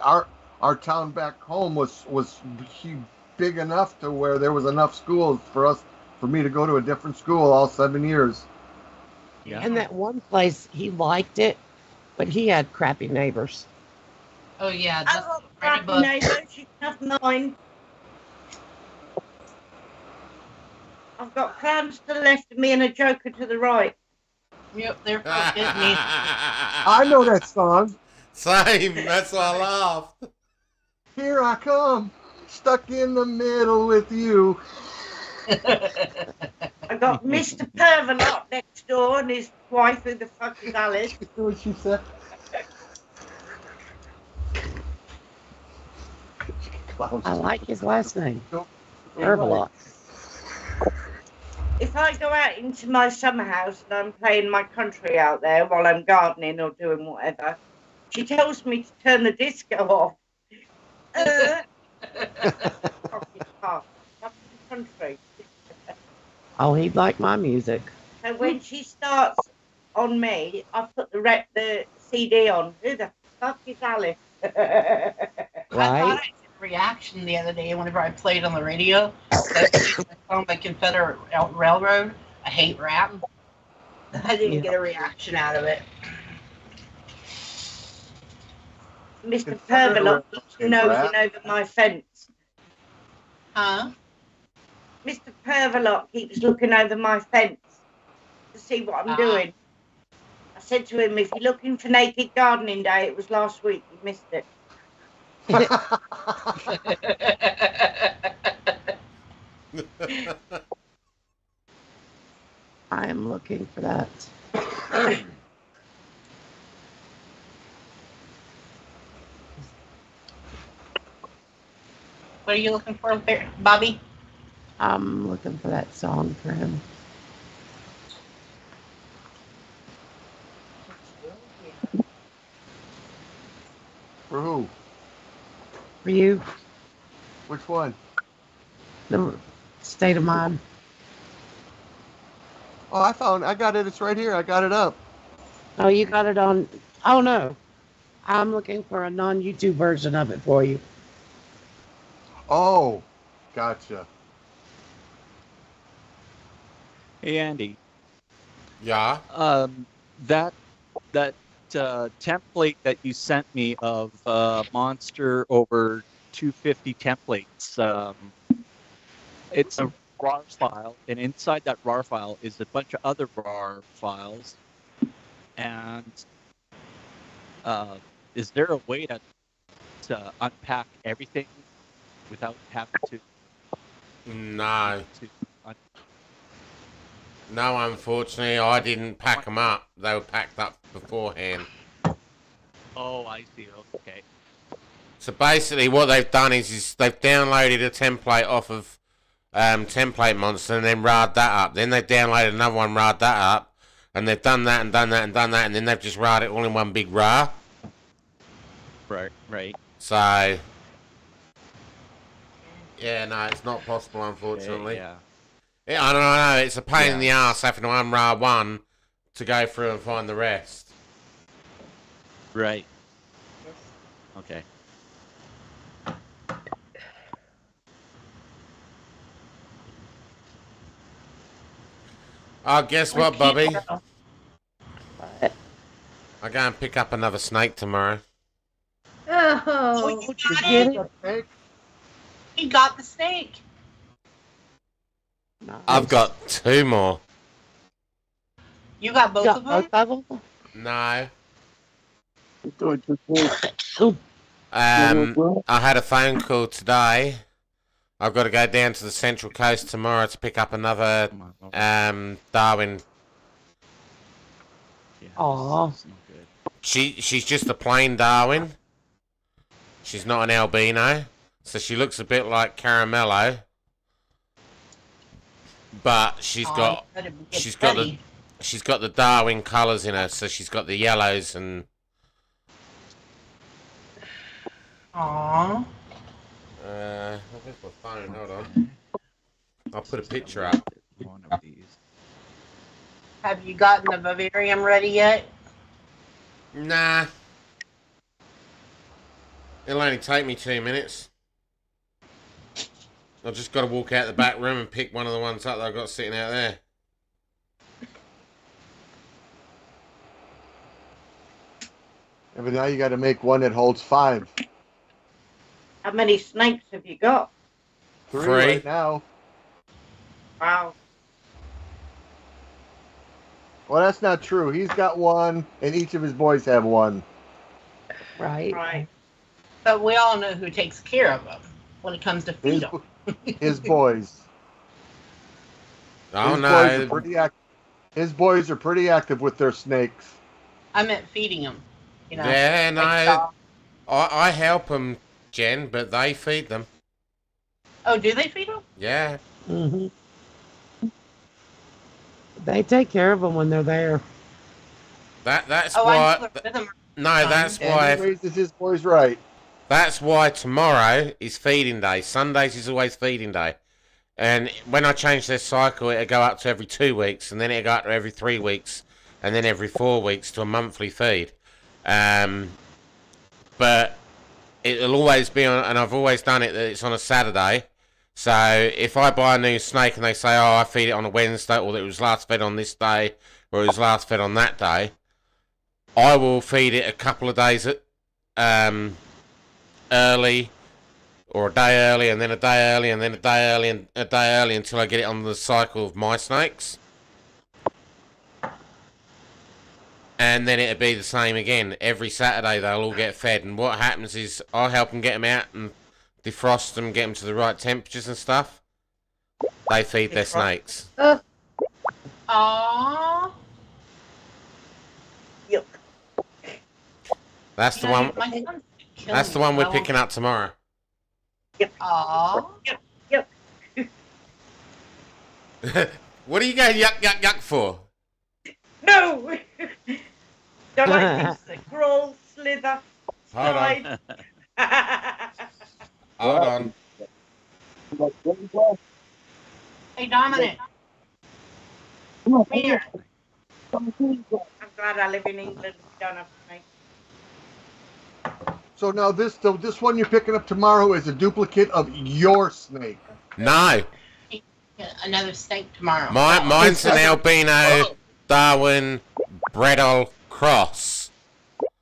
our town back home was big enough to where there was enough schools for me to go to a different school all 7 years. Yeah. And that one place, he liked it, but he had crappy neighbors. Oh yeah, I've got crappy neighbours. You can have mine. I've got clowns to the left of me and a joker to the right. Yep, they're both me. I know that song. Same. That's why I laughed. Here I come, stuck in the middle with you. I got Mr. Pervalot next door and his wife, who the fuck is Alice. You know what she said? I like his last name. Herbalot. If I go out into my summer house and I'm playing my country out there while I'm gardening or doing whatever, she tells me to turn the disco off. Country. Oh, he'd like my music. So when she starts on me, I put the CD on. Who the fuck is Alice? I thought I did a reaction the other day whenever I played on the radio. On the Confederate Railroad. I hate rap. I didn't get a reaction out of it. Mr. Pervalot keeps nosing over my fence. Huh? Mr. Pervalot keeps looking over my fence to see what I'm doing. I said to him, if you're looking for Naked Gardening Day, it was last week. You missed it. I am looking for that. What are you looking for, Bobby? I'm looking for that song for him. For who? For you. Which one? The State of Mind. Oh, I got it. It's right here. I got it up. Oh, you got it on. Oh, no. I'm looking for a non-YouTube version of it for you. Oh, gotcha. Hey, Andy. Yeah. That template that you sent me of Monster over 250 templates. It's a RAR file, and inside that RAR file is a bunch of other RAR files. And is there a way to unpack everything without having to? No. No, unfortunately, I didn't pack them up. They were packed up beforehand. Oh, I see. Okay. So basically, what they've done is they've downloaded a template off of Template Monster and then RAR'd that up. Then they've downloaded another one, RAR'd that up, and they've done that and done that and done that, and then they've just RAR'd it all in one big RAR. Right. So, yeah, no, it's not possible, unfortunately. Yeah. Yeah, I don't know. It's a pain in the ass having to unRAR one to go through and find the rest. Right. Okay. Oh, guess what, Bobby? What? I go and pick up another snake tomorrow. Oh, You got it. He got the snake. Nice. I've got 2 more. You got both of them? Both of them? No. Oh, I had a phone call today I've got to go down to the Central Coast tomorrow to pick up another Darwin. Aw. She's just a plain Darwin. She's not an albino, so she looks a bit like Caramello. But she's got the Darwin colours in her, so she's got the yellows and. Aww. Where's my phone? Hold on. I'll put a picture up. One of these. Have you gotten the vivarium ready yet? Nah. It'll only take me 2 minutes. I've just got to walk out the back room and pick one of the ones up that I've got sitting out there. Yeah, but now you got to make one that holds 5. How many snakes have you got? 3 Three. right now. Wow. Well, that's not true. He's got 1, and each of his boys have 1. Right. Right. But we all know who takes care of them when it comes to feed them. His boys. Oh His no. boys are pretty His boys are pretty active with their snakes. I meant feeding them. You know. Yeah, like no. dogs. I help them, Jen, but they feed them. Oh, do they feed them? Yeah. Hmm. They take care of them when they're there. That's Oh, I why. know they're with them. No, that's And why. he raises his boys right. That's why tomorrow is feeding day. Sundays is always feeding day. And when I change their cycle, it'll go up to every 2 weeks, and then it'll go up to every 3 weeks, and then every 4 weeks to a monthly feed. But it'll always be on, and I've always done it, that it's on a Saturday. So if I buy a new snake and they say, oh, I feed it on a Wednesday, or that it was last fed on this day, or it was last fed on that day, I will feed it a couple of days early, or a day early, and then a day early, and then a day early, and a day early, until I get it on the cycle of my snakes. And then it'll be the same again. Every Saturday they'll all get fed, and what happens is I help them get them out and defrost them, get them to the right temperatures and stuff. They feed their snakes. Aww. Yep. That's the one. That's the one we're picking up tomorrow. Aww. Yep. What are you going yuck yuck yuck for? No. Don't like things that crawl, slither, Hold on. slide. Hold on. Hey, Dominic. Come here. I'm glad I live in England. We don't have snakes. So now this one you're picking up tomorrow is a duplicate of your snake. No, Another snake tomorrow. mine's an albino Darwin Bredel cross.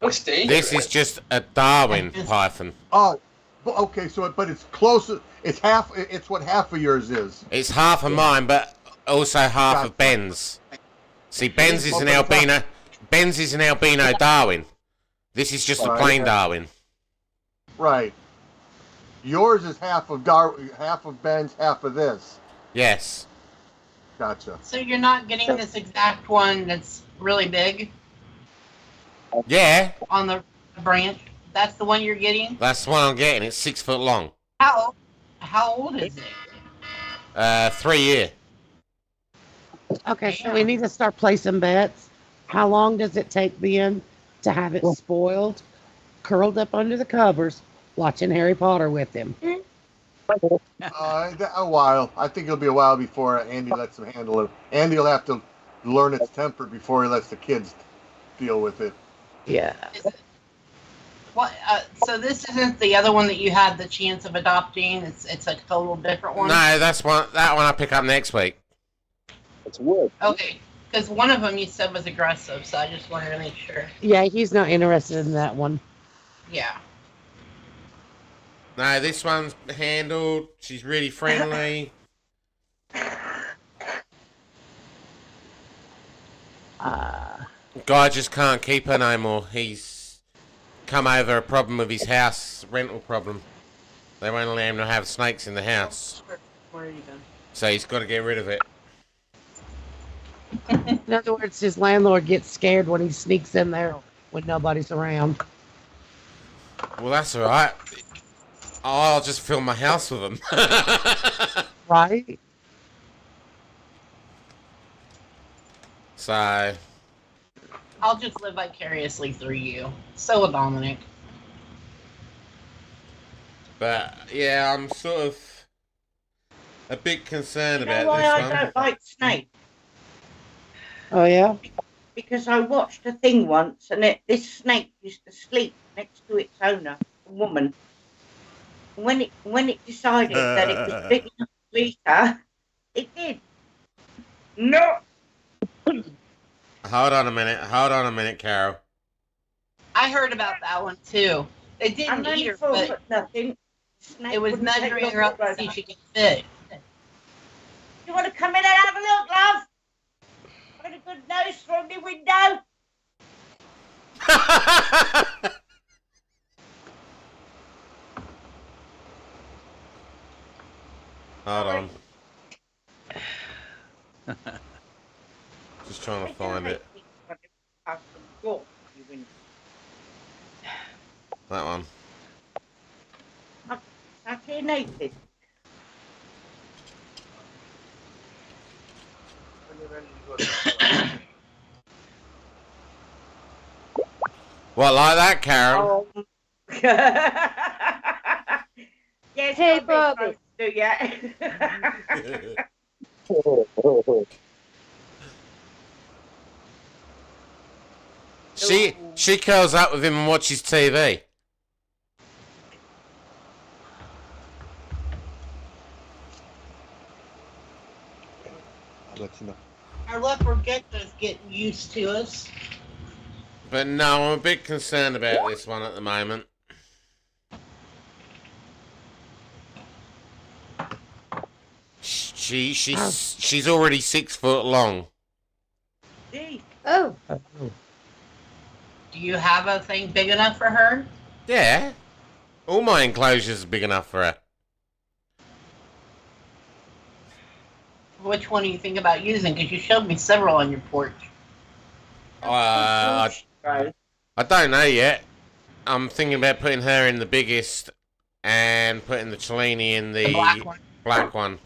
Looks dangerous. This is just a Darwin python. Oh, okay. So, but it's closer. It's half. It's what half of yours is. It's half of mine, but also half of Ben's. See, Ben's is an albino. Ben's is an albino Darwin. This is just a plain Darwin. Right. Yours is half of half of Ben's, half of this. Yes. Gotcha. So you're not getting this exact one that's really big Yeah, on the branch? That's the one you're getting? that's the one I'm getting. It's 6 foot long. How old is it? 3 year. Okay, so we need to start placing bets. How long does it take Ben to have it spoiled, curled up under the covers, watching Harry Potter with him? A while. I think it'll be a while before Andy lets him handle it. Andy will have to learn its temper before he lets the kids deal with it. Yeah. What? So this isn't the other one that you had the chance of adopting. It's a total different one. No, that one I pick up next week. It's wood. Okay, because one of them you said was aggressive, so I just wanted to make sure. Yeah, he's not interested in that one. Yeah. No, this one's handled. She's really friendly. Guy just can't keep her no more. He's come over a problem with his house, rental problem. They won't allow him to have snakes in the house. So he's got to get rid of it. In other words, his landlord gets scared when he sneaks in there when nobody's around. Well, that's all right. I'll just fill my house with them. Right? So, I'll just live vicariously through you. So will Dominic. but yeah, I'm sort of a bit concerned You know about why this I one. don't like snakes? Oh, yeah? Because I watched a thing once, and this snake used to sleep next to its owner, a woman. And when it decided that it was big enough to eat her, it did. No. Hold on a minute, Carol. I heard about that one too. They I'm didn't only eat her, 4 but foot nothing. Snake it was wouldn't take measuring long her up to to see grow if she could fit. You want to come in and have a look, love? I've got a good nose from the window. Hold on. Just trying to find it. That one. Sat here naked. What, like that, Carol? Oh. Yes, Hey, got a Bobby. bit close to you. She curls up with him and watches TV. I'll let you know. Our leopard gecko's getting used to us. But no, I'm a bit concerned about this one at the moment. She's already 6 foot long. Gee. Oh. Do you have a thing big enough for her? Yeah. All my enclosures are big enough for her. Which one do you think about using? Because you showed me several on your porch. I don't know yet. I'm thinking about putting her in the biggest and putting the Cellini in the black one.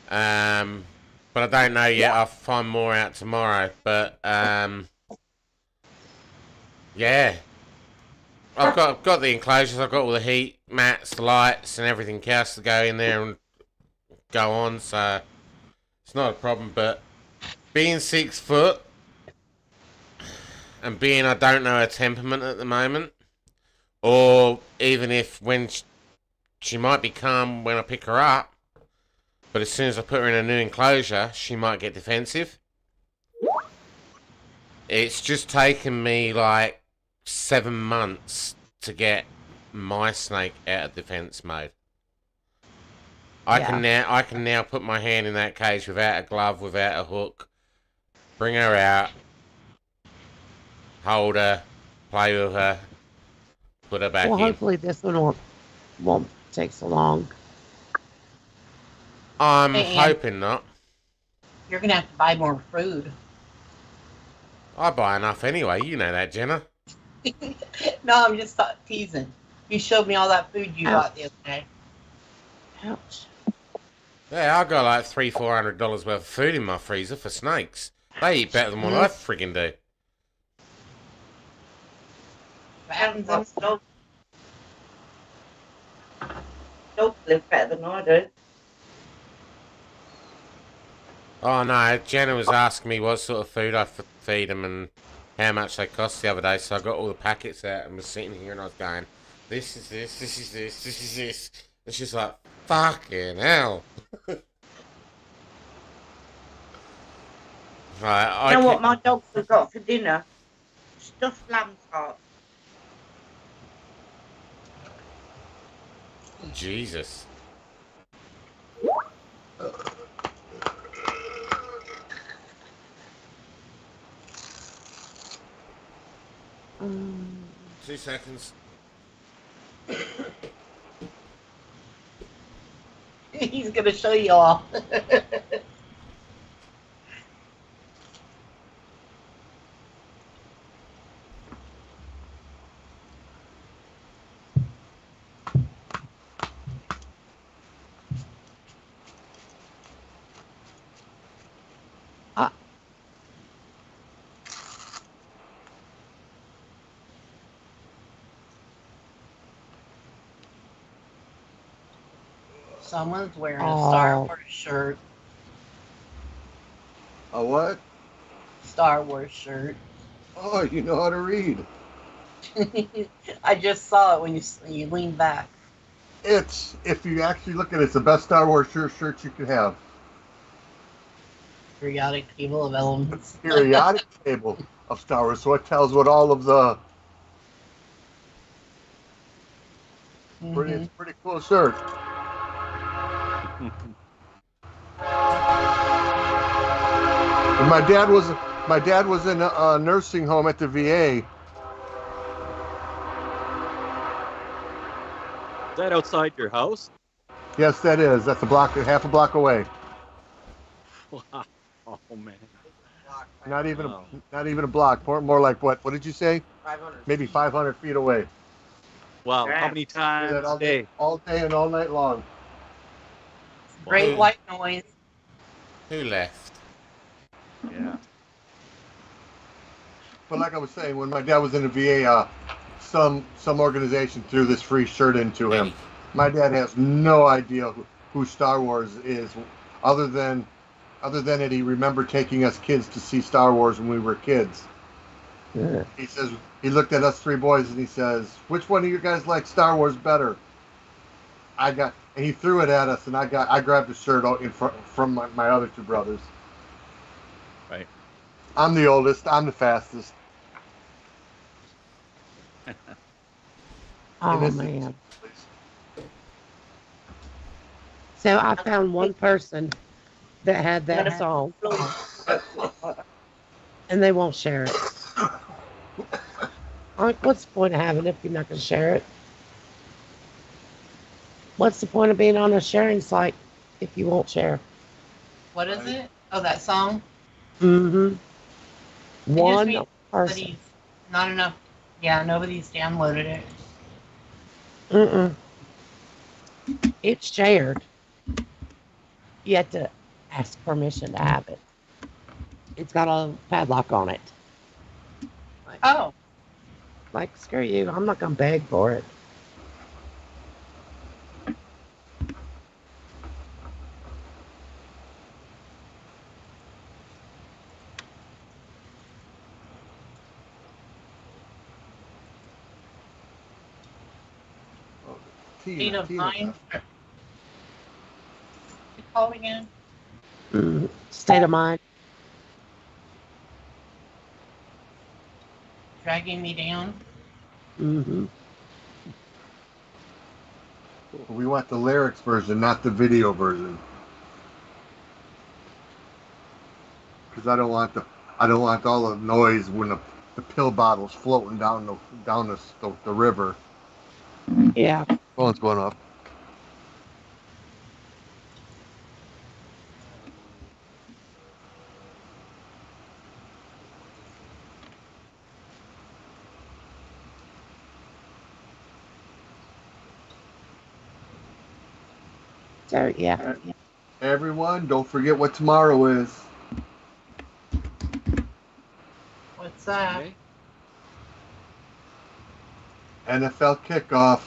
But I don't know yet. I'll find more out tomorrow. But yeah, I've got the enclosures. I've got all the heat mats, the lights, and everything else to go in there and go on. So it's not a problem. But being 6 foot and being I don't know her temperament at the moment, or even if when she might be calm when I pick her up. But as soon as I put her in a new enclosure, she might get defensive. It's just taken me like 7 months to get my snake out of defense mode. I can now put my hand in that cage without a glove, without a hook, bring her out, hold her, play with her, put her back in. Well, hopefully this one won't take so long. I'm hoping not. You're going to have to buy more food. I buy enough anyway, you know that, Jenna. No, I'm just teasing. You showed me all that food you bought the other day. Ouch. Yeah, I got like $300-400 worth of food in my freezer for snakes. They eat better than what I friggin' do. Dogs live better than I do. Oh no, Jenna was asking me what sort of food I feed them and how much they cost the other day, so I got all the packets out and was sitting here and I was going, this is this, this is this, this is this. And she's like, fucking hell. Right, You know what my dogs have got for dinner? Stuffed lamb's heart. Jesus. Um, 2 seconds. He's gonna show you all. Someone's wearing a Star Wars shirt. A what? Star Wars shirt. Oh, you know how to read. I just saw it when you leaned back. It's, if you actually look at it, it's the best Star Wars shirt you could have. Periodic table of elements. Periodic table of Star Wars, so it tells what all of the. It's pretty cool shirt. And my dad was in a nursing home at the VA. Is that outside your house? Yes, that is. That's half a block away. Wow. Oh man. Not even a block. More like what? What did you say? 500. Maybe 500 feet away. Wow. How many times a day? All day and all night long. Great white noise. Who left? Yeah. But like I was saying, when my dad was in the VA, some organization threw this free shirt into him. My dad has no idea who Star Wars is, other than that he remembered taking us kids to see Star Wars when we were kids. Yeah. He says he looked at us three boys and he says, "Which one of you guys like Star Wars better?" And he threw it at us, and I grabbed the shirt out from my other two brothers. Right. I'm the oldest. I'm the fastest. Oh man. So I found one person that had that song, and they won't share it. Like, what's the point of having it if you're not going to share it? What's the point of being on a sharing site if you won't share? What is it? Oh, that song? Mm-hmm. One It just person. means not enough. Yeah, nobody's downloaded it. Mm-mm. It's shared. You have to ask permission to have it. It's got a padlock on it. Oh. Like, screw you. I'm not going to beg for it. State of mind. What's it called again? State of mind. Dragging me down. Mm-hmm. We want the lyrics version, not the video version. Because I don't want all the noise when the pill bottle's floating down the river. Yeah. Phone's going up. So, yeah. Everyone, don't forget what tomorrow is. What's that? Okay. NFL kickoff.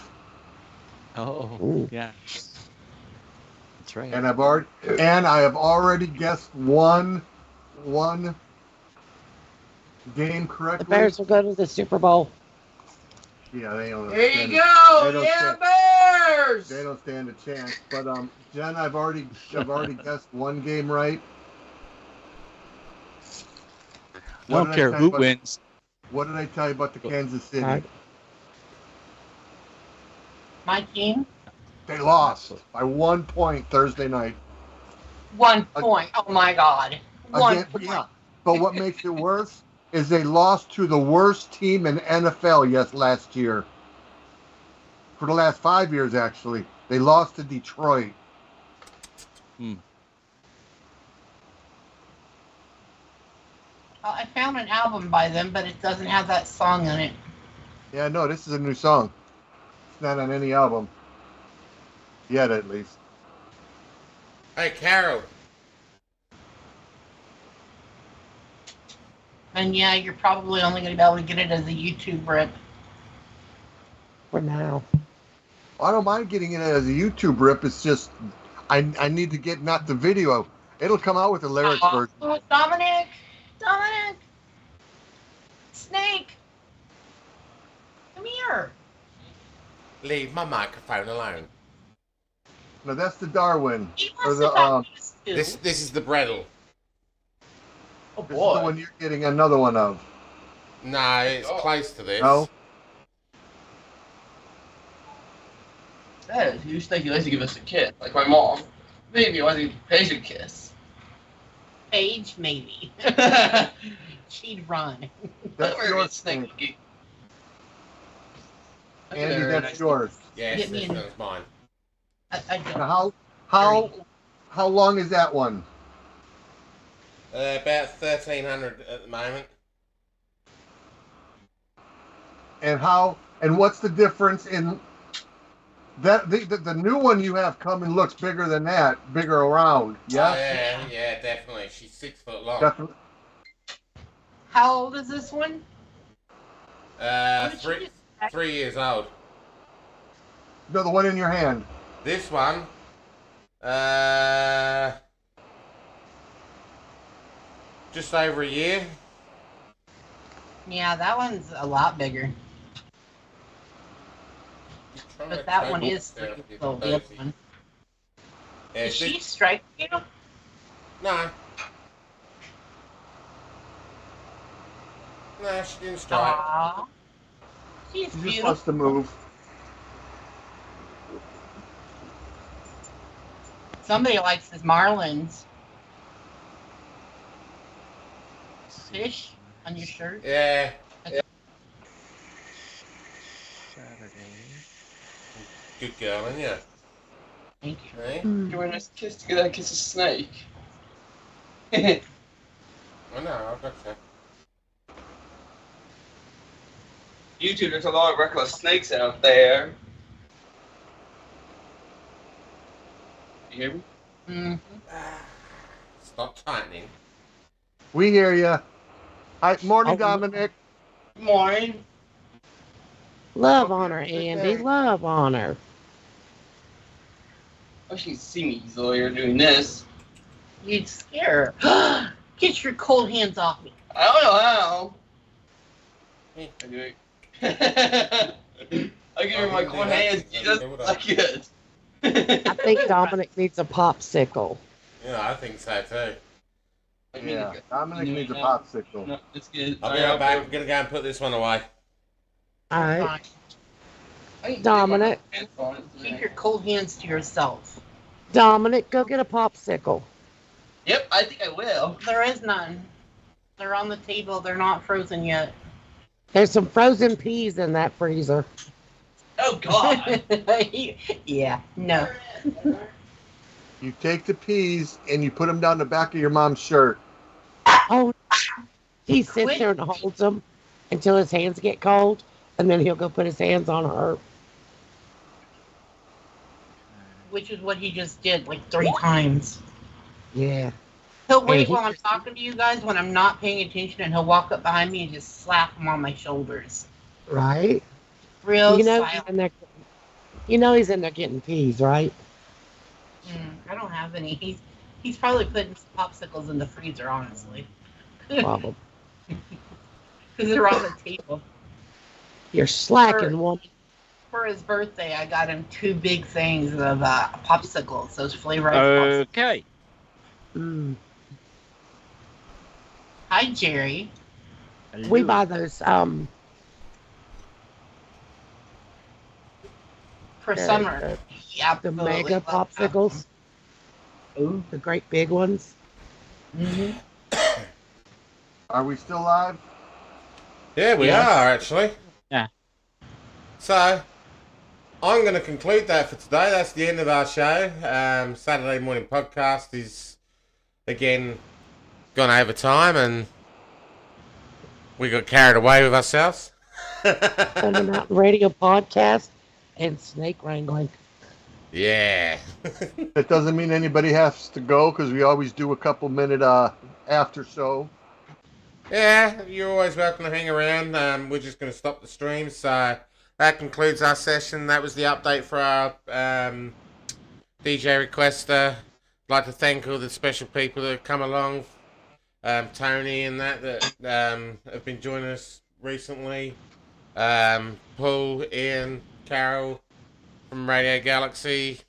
Oh, Ooh. yeah. That's right. And I have already guessed one game correctly. The Bears will go to the Super Bowl. Yeah, they don't. There you stand go. they don't Yeah, stand- Bears. They don't stand a chance. But Jen, I've already guessed one game right. I don't care who wins. What did I tell you about the Kansas City? Right. My team? They lost by 1 point Thursday night. 1 point. Oh my God. One Again, point. yeah. But what makes it worse is they lost to the worst team in NFL last year. For the last 5 years, actually. They lost to Detroit. Hmm. I found an album by them, but it doesn't have that song in it. Yeah, no, this is a new song. It's not on any album. Yet, at least. Hey, Carol. And yeah, you're probably only going to be able to get it as a YouTube rip. For now. I don't mind getting it as a YouTube rip. It's just I need to get not the video. It'll come out with the lyrics version. Oh, Dominic! Dominic! Snake! Come here! Leave my microphone alone. No, that's the Darwin. He Or wants the to talk to you. This is the Bredel. Oh This is the boy. one you're getting another one of. No, it's close to this. No? Dad, you think he likes to give us a kiss, like my mom. Maybe I think Paige a kiss. Paige, maybe. She'd run. That's We're yours. snake Snake. cookie. Andy, that's yours. Yes, Get me this in. one's mine. I don't. Now, how long is that one? About 1,300 at the moment. And what's the difference in that? The new one you have coming looks bigger than that, bigger around. Yeah, Oh, yeah, definitely. She's 6 foot long. definitely. How old is this one? What did you just- 3 years old. No, the one in your hand. This one, just over a year. Yeah, that one's a lot bigger. But that one is 3 years old. The other one. Yeah, Did she strike you? No. No, she didn't strike. Aww. She's She just beautiful. wants to move. Somebody likes his marlins. Fish on your shirt. Yeah. Good girl, isn't you? Thank you. Hey? You want us to kiss to get that kiss a snake? I know, I've got you. YouTube, there's a lot of reckless snakes out there. You hear me? Mm. Stop tightening. We hear you. Hi, morning, Oh. Dominic. Morning. Love on her, Andy. Love on her. Oh, she can see me easily. You're doing this. You'd scare her. Get your cold hands off me. I don't know how. Hey. I do it. I give her my cold hands. She doesn't like it. I think Dominic needs a popsicle. Yeah, I think so too. I mean, Yeah, Dominic you know needs a it popsicle. No, it's good. I'll be right back. I'm gonna go and put this one away. All right. Fine. I can Dominic. get my hands on it. Keep your cold hands to yourself. Dominic, go get a popsicle. Yep, I think I will. There is none. They're on the table. They're not frozen yet. There's some frozen peas in that freezer. Oh, God. Yeah, no. You take the peas and you put them down the back of your mom's shirt. Oh, he sits there and holds them until his hands get cold, and then he'll go put his hands on her. Which is what he just did like 3 times. Yeah. He'll wait he while I'm just- talking to you guys when I'm not paying attention, and he'll walk up behind me and just slap him on my shoulders. Right? Real You know, he's silent. in there, you know he's in there getting peas, right? I don't have any. He's probably putting some popsicles in the freezer, honestly. Probably. Because they're on the table. You're slacking, woman. For his birthday, I got him 2 big things of popsicles, those flavored popsicles. Okay. Mm. Hi, Jerry. We buy those For the- summer. Yeah, the mega popsicles. Ooh, the great big ones. Mm-hmm. Are we still live? Yeah, we Yes. are actually. Yeah. So, I'm going to conclude that for today. That's the end of our show. Saturday morning podcast is, again, gone over time and we got carried away with ourselves. Thunder Mountain Radio podcast and snake wrangling. Yeah. That doesn't mean anybody has to go because we always do a couple minute after show. Yeah, you're always welcome to hang around. We're just going to stop the stream. So that concludes our session. That was the update for our DJ requester. I'd like to thank all the special people that have come along. Tony and that have been joining us recently. Paul, Ian, Carol from Radio Galaxy.